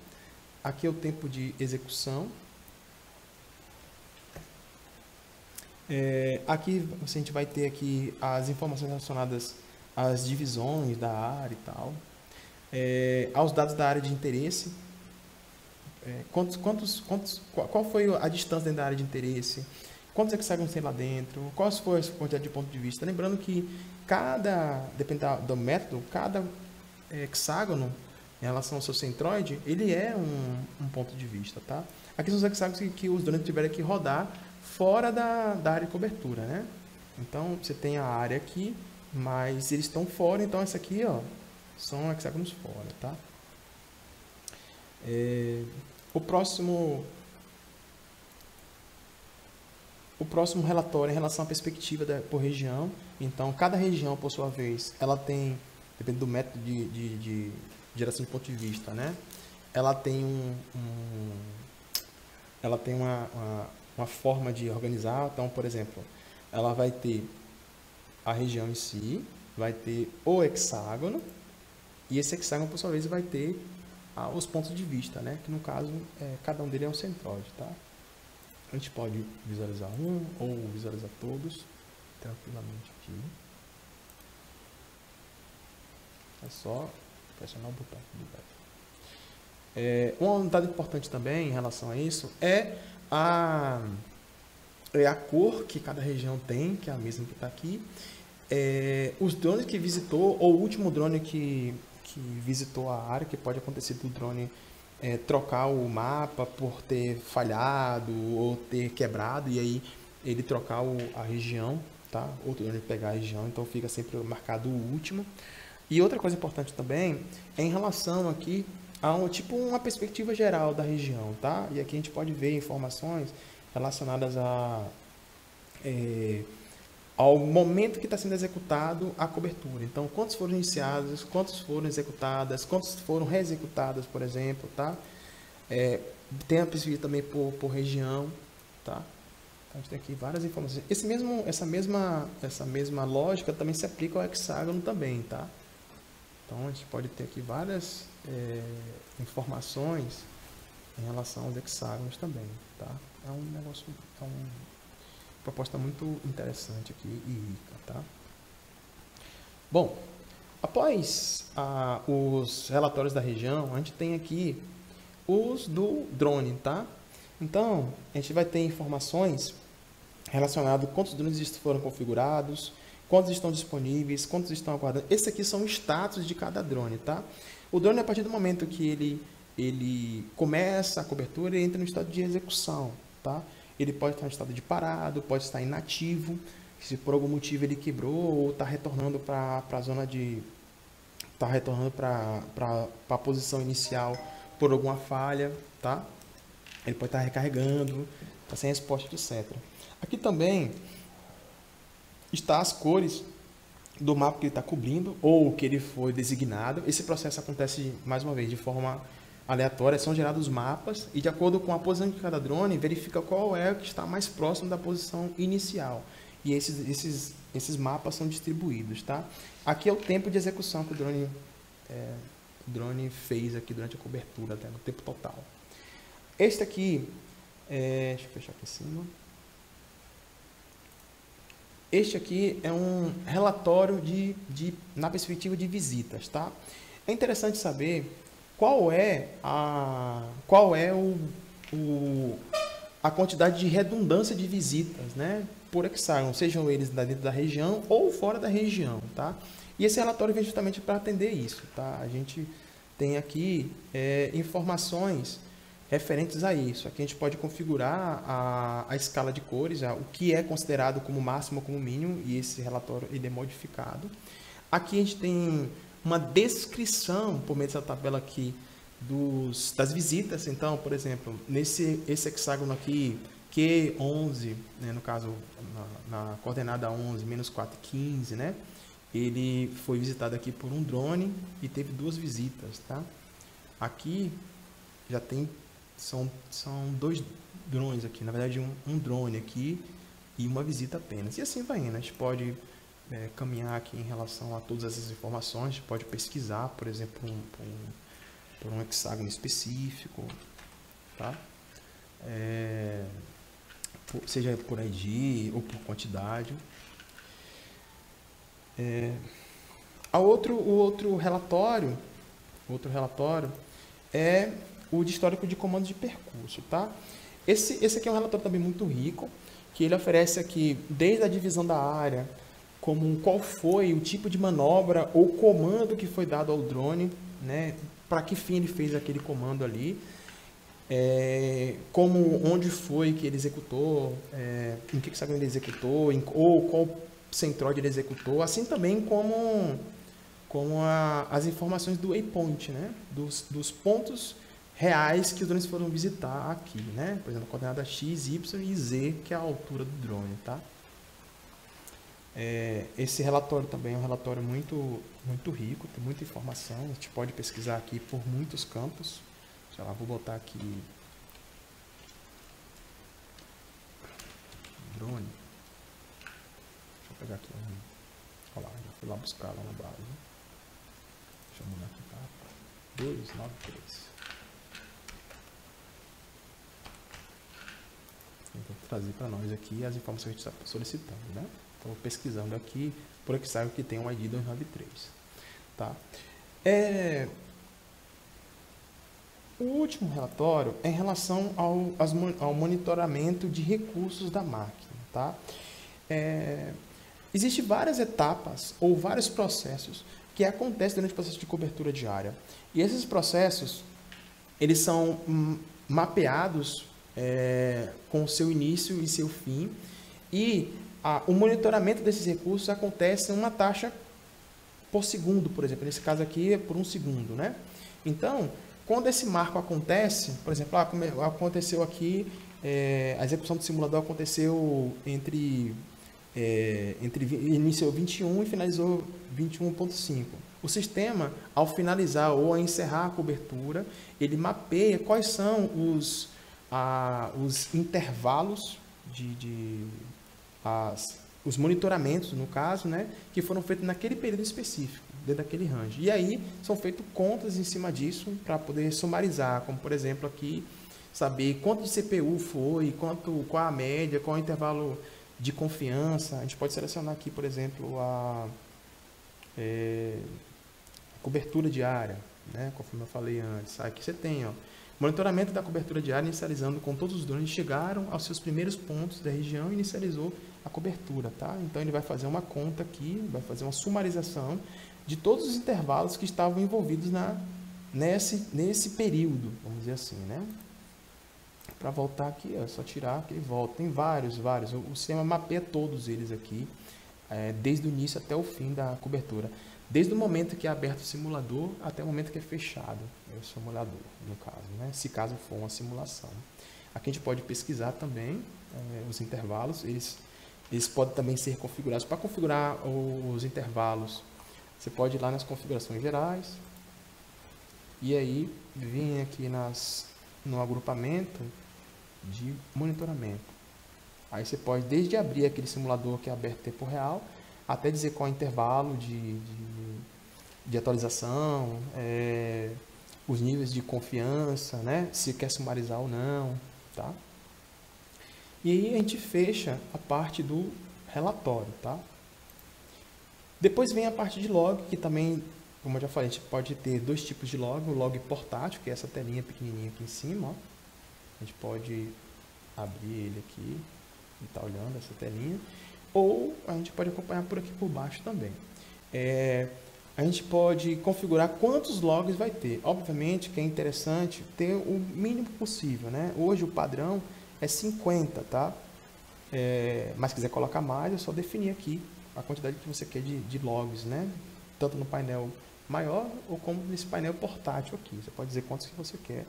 Aqui é o tempo de execução. Aqui a gente vai ter aqui as informações relacionadas às divisões da área e tal. Aos dados da área de interesse. qual foi a distância dentro da área de interesse, quantos hexágonos tem lá dentro, qual foi a quantidade de ponto de vista. Lembrando que dependendo do método, cada hexágono, em relação ao seu centroide, ele é um ponto de vista, tá? Aqui são os hexágonos que os drones tiveram que rodar fora da área de cobertura, né? Então, você tem a área aqui, mas eles estão fora, então essa aqui, ó, são hexágonos fora, tá? O próximo relatório é em relação à perspectiva por região. Então, cada região, por sua vez, ela tem, depende do método de geração de ponto de vista, né? Ela tem uma forma de organizar. Então, por exemplo, ela vai ter a região em si, vai ter o hexágono, e esse hexágono, por sua vez, vai ter os pontos de vista, né? Que no caso, cada um deles é um centroide, tá? A gente pode visualizar um ou visualizar todos tranquilamente aqui. É só pressionar o botão do back. Um dado importante também em relação a isso é a cor que cada região tem, que é a mesma que está aqui. Os drones que visitou, ou o último drone que visitou a área, que pode acontecer do drone trocar o mapa por ter falhado ou ter quebrado, e aí ele trocar a região, tá? Ou drone pegar a região, então fica sempre marcado o último. E outra coisa importante também é em relação aqui a uma perspectiva geral da região, tá? E aqui a gente pode ver informações relacionadas ao momento que está sendo executado a cobertura. Então, quantos foram iniciados, quantos foram executadas, quantos foram reexecutadas, por exemplo, tá? Tem a perspectiva também por região, tá? Então, a gente tem aqui várias informações. Essa mesma lógica também se aplica ao hexágono também, tá? Então, a gente pode ter aqui várias informações em relação aos hexágonos também, tá? É uma proposta muito interessante aqui e rica, tá? Bom, após os relatórios da região, a gente tem aqui os do drone, tá? Então, a gente vai ter informações relacionadas a quantos drones foram configurados, quantos estão disponíveis, quantos estão aguardando. Esses aqui são os status de cada drone, tá? O drone, a partir do momento que ele começa a cobertura, ele entra no estado de execução, tá? Ele pode estar em estado de parado, pode estar inativo, se por algum motivo ele quebrou ou está retornando para a zona de... está retornando para a posição inicial por alguma falha, tá? Ele pode estar recarregando, está sem resposta, etc. Aqui também está as cores do mapa que ele está cobrindo ou que ele foi designado. Esse processo acontece, mais uma vez, de forma aleatória. São gerados mapas e, de acordo com a posição de cada drone, verifica qual é o que está mais próximo da posição inicial. E esses mapas são distribuídos, tá? Aqui é o tempo de execução que o drone fez aqui durante a cobertura, até no tempo total. Este aqui, deixa eu fechar aqui em cima. Este aqui é um relatório na perspectiva de visitas, tá? É interessante saber qual é a quantidade de redundância de visitas, né, por hexágono, sejam eles dentro da região ou fora da região, tá? E esse relatório vem justamente para atender isso, tá? A gente tem aqui informações referentes a isso. Aqui a gente pode configurar a escala de cores, o que é considerado como máximo ou como mínimo, e esse relatório ele é modificado. Aqui a gente tem uma descrição, por meio dessa tabela aqui, das visitas. Então, por exemplo, esse hexágono aqui, Q11, né, no caso, na coordenada 11, menos 4,15, né? Ele foi visitado aqui por um drone e teve 2 visitas, tá? Aqui já tem, são 2 drones aqui, na verdade um drone aqui e uma visita apenas. E assim vai indo, a gente pode caminhar aqui em relação a todas essas informações, a gente pode pesquisar, por exemplo, por um hexágono específico, tá? Seja por ID ou por quantidade. O outro relatório é o de histórico de comando de percurso, tá? Esse aqui é um relatório também muito rico, que ele oferece aqui desde a divisão da área, como qual foi o tipo de manobra ou comando que foi dado ao drone, né? Para que fim ele fez aquele comando ali, onde foi que ele executou, em que hexágono ele executou, ou qual centroide ele executou, assim também como as informações do waypoint, né? Dos pontos reais que os drones foram visitar aqui, né? Por exemplo, a coordenada X, Y e Z, que é a altura do drone, tá? Esse relatório também é um relatório muito rico, tem muita informação, a gente pode pesquisar aqui por muitos campos. Sei lá, vou botar aqui drone. Deixa eu pegar aqui olha lá, já fui lá buscar lá na base. Deixa eu mudar aqui para 293. Então, trazer para nós aqui as informações que a gente está solicitando, né? Estou pesquisando aqui, por aqui sabe que tem um ID 293, tá? O último relatório é em relação ao monitoramento de recursos da máquina, tá? Existem várias etapas ou vários processos que acontecem durante o processo de cobertura diária. E esses processos, eles são mapeados com seu início e seu fim, e o monitoramento desses recursos acontece em uma taxa por segundo, por exemplo. Nesse caso aqui é por 1 segundo, né? Então, quando esse marco acontece, por exemplo, aconteceu aqui, a execução do simulador aconteceu iniciou 21 e finalizou 21.5. O sistema, ao finalizar ou ao encerrar a cobertura, ele mapeia quais são os intervalos os monitoramentos, no caso, né, que foram feitos naquele período específico, dentro daquele range. E aí são feitas contas em cima disso para poder sumarizar, como por exemplo aqui, saber quanto de CPU foi, qual a média, qual o intervalo de confiança. A gente pode selecionar aqui, por exemplo, a cobertura diária, né, conforme eu falei antes. Aqui você tem, monitoramento da cobertura diária, inicializando com todos os drones, chegaram aos seus primeiros pontos da região e inicializou a cobertura, tá? Então ele vai fazer uma conta aqui, vai fazer uma sumarização de todos os intervalos que estavam envolvidos nesse período, vamos dizer assim, né? Para voltar aqui, é só tirar que ele volta. Tem vários. O sistema mapeia todos eles aqui, desde o início até o fim da cobertura. Desde o momento que é aberto o simulador até o momento que é fechado o simulador, no caso, né? Se caso for uma simulação. Aqui a gente pode pesquisar também os intervalos, eles podem também ser configurados. Para configurar os intervalos, você pode ir lá nas configurações gerais e aí vir aqui no agrupamento de monitoramento. Aí você pode desde abrir aquele simulador que é aberto em tempo real, até dizer qual é o intervalo de atualização, os níveis de confiança, né? Se quer sumarizar ou não, tá? E aí a gente fecha a parte do relatório, tá? Depois vem a parte de log, que também, como eu já falei, a gente pode ter dois tipos de log. O log portátil, que é essa telinha pequenininha aqui em cima, ó. A gente pode abrir ele aqui e tá olhando essa telinha. Ou a gente pode acompanhar por aqui por baixo também. A gente pode configurar quantos logs vai ter. Obviamente que é interessante ter o mínimo possível, né? Hoje o padrão é 50, tá? Mas se quiser colocar mais, é só definir aqui a quantidade que você quer de logs, né? Tanto no painel maior ou como nesse painel portátil aqui. Você pode dizer quantos que você quer,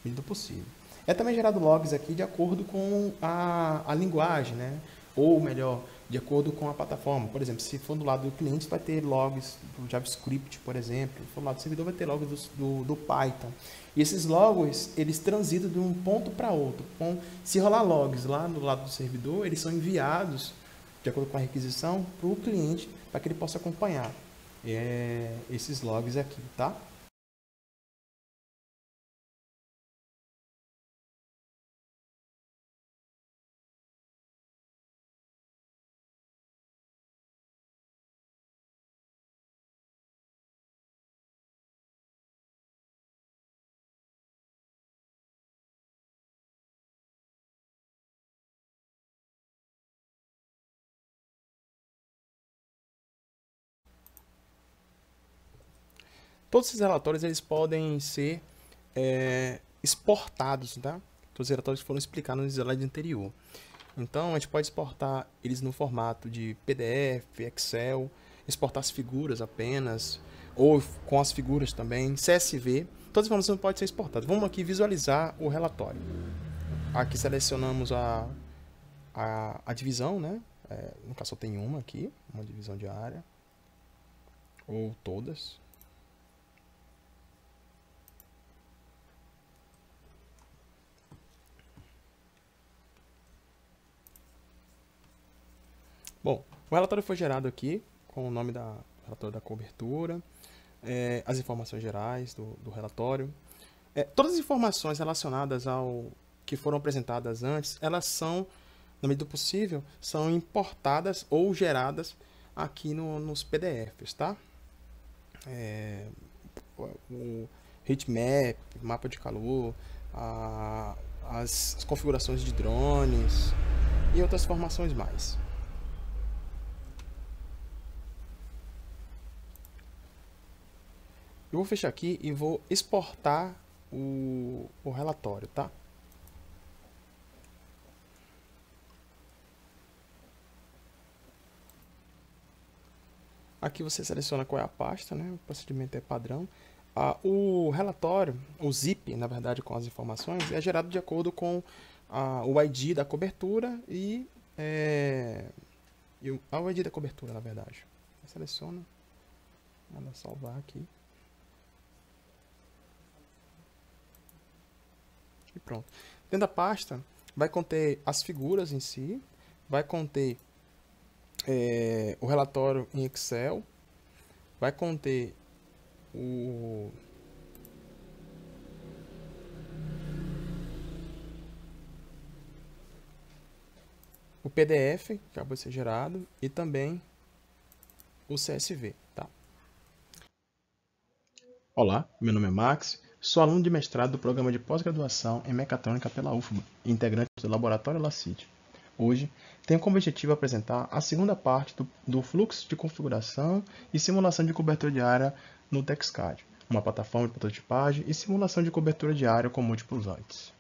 medida possível. É também gerado logs aqui de acordo com a linguagem, né? Ou melhor, de acordo com a plataforma. Por exemplo, se for do lado do cliente, vai ter logs do JavaScript, por exemplo. Se for do lado do servidor, vai ter logs do Python. E esses logs, eles transitam de um ponto para outro. Se rolar logs lá do lado do servidor, eles são enviados, de acordo com a requisição, para o cliente, para que ele possa acompanhar esses logs aqui, tá? Todos esses relatórios eles podem ser exportados, tá? Todos os relatórios foram explicados no slide anterior. Então, a gente pode exportar eles no formato de PDF, Excel, exportar as figuras apenas, ou com as figuras também, CSV. Todas as informações podem ser exportadas. Vamos aqui visualizar o relatório. Aqui selecionamos a divisão, né? No caso só tem uma aqui, uma divisão de área, ou todas. Bom, o relatório foi gerado aqui com o nome da relatório da cobertura, as informações gerais do relatório. Todas as informações relacionadas ao que foram apresentadas antes, elas são, na medida do possível, são importadas ou geradas aqui nos PDFs, tá? O heatmap, mapa de calor, as configurações de drones e outras informações mais. Eu vou fechar aqui e vou exportar o relatório, tá? Aqui você seleciona qual é a pasta, né? O procedimento é padrão. O relatório, o zip, na verdade, com as informações, é gerado de acordo com o ID da cobertura e o ID da cobertura, na verdade. Seleciona, manda salvar aqui. E pronto. Dentro da pasta vai conter as figuras em si, vai conter o relatório em Excel, vai conter o PDF, que acabou de ser gerado, e também o CSV, tá? Olá, meu nome é Max, sou aluno de mestrado do programa de pós-graduação em Mecatrônica pela UFBA, integrante do Laboratório LACIT. Hoje, tenho como objetivo apresentar a segunda parte do fluxo de configuração e simulação de cobertura de área no TexCAD, uma plataforma de prototipagem e simulação de cobertura de área com múltiplos OITs.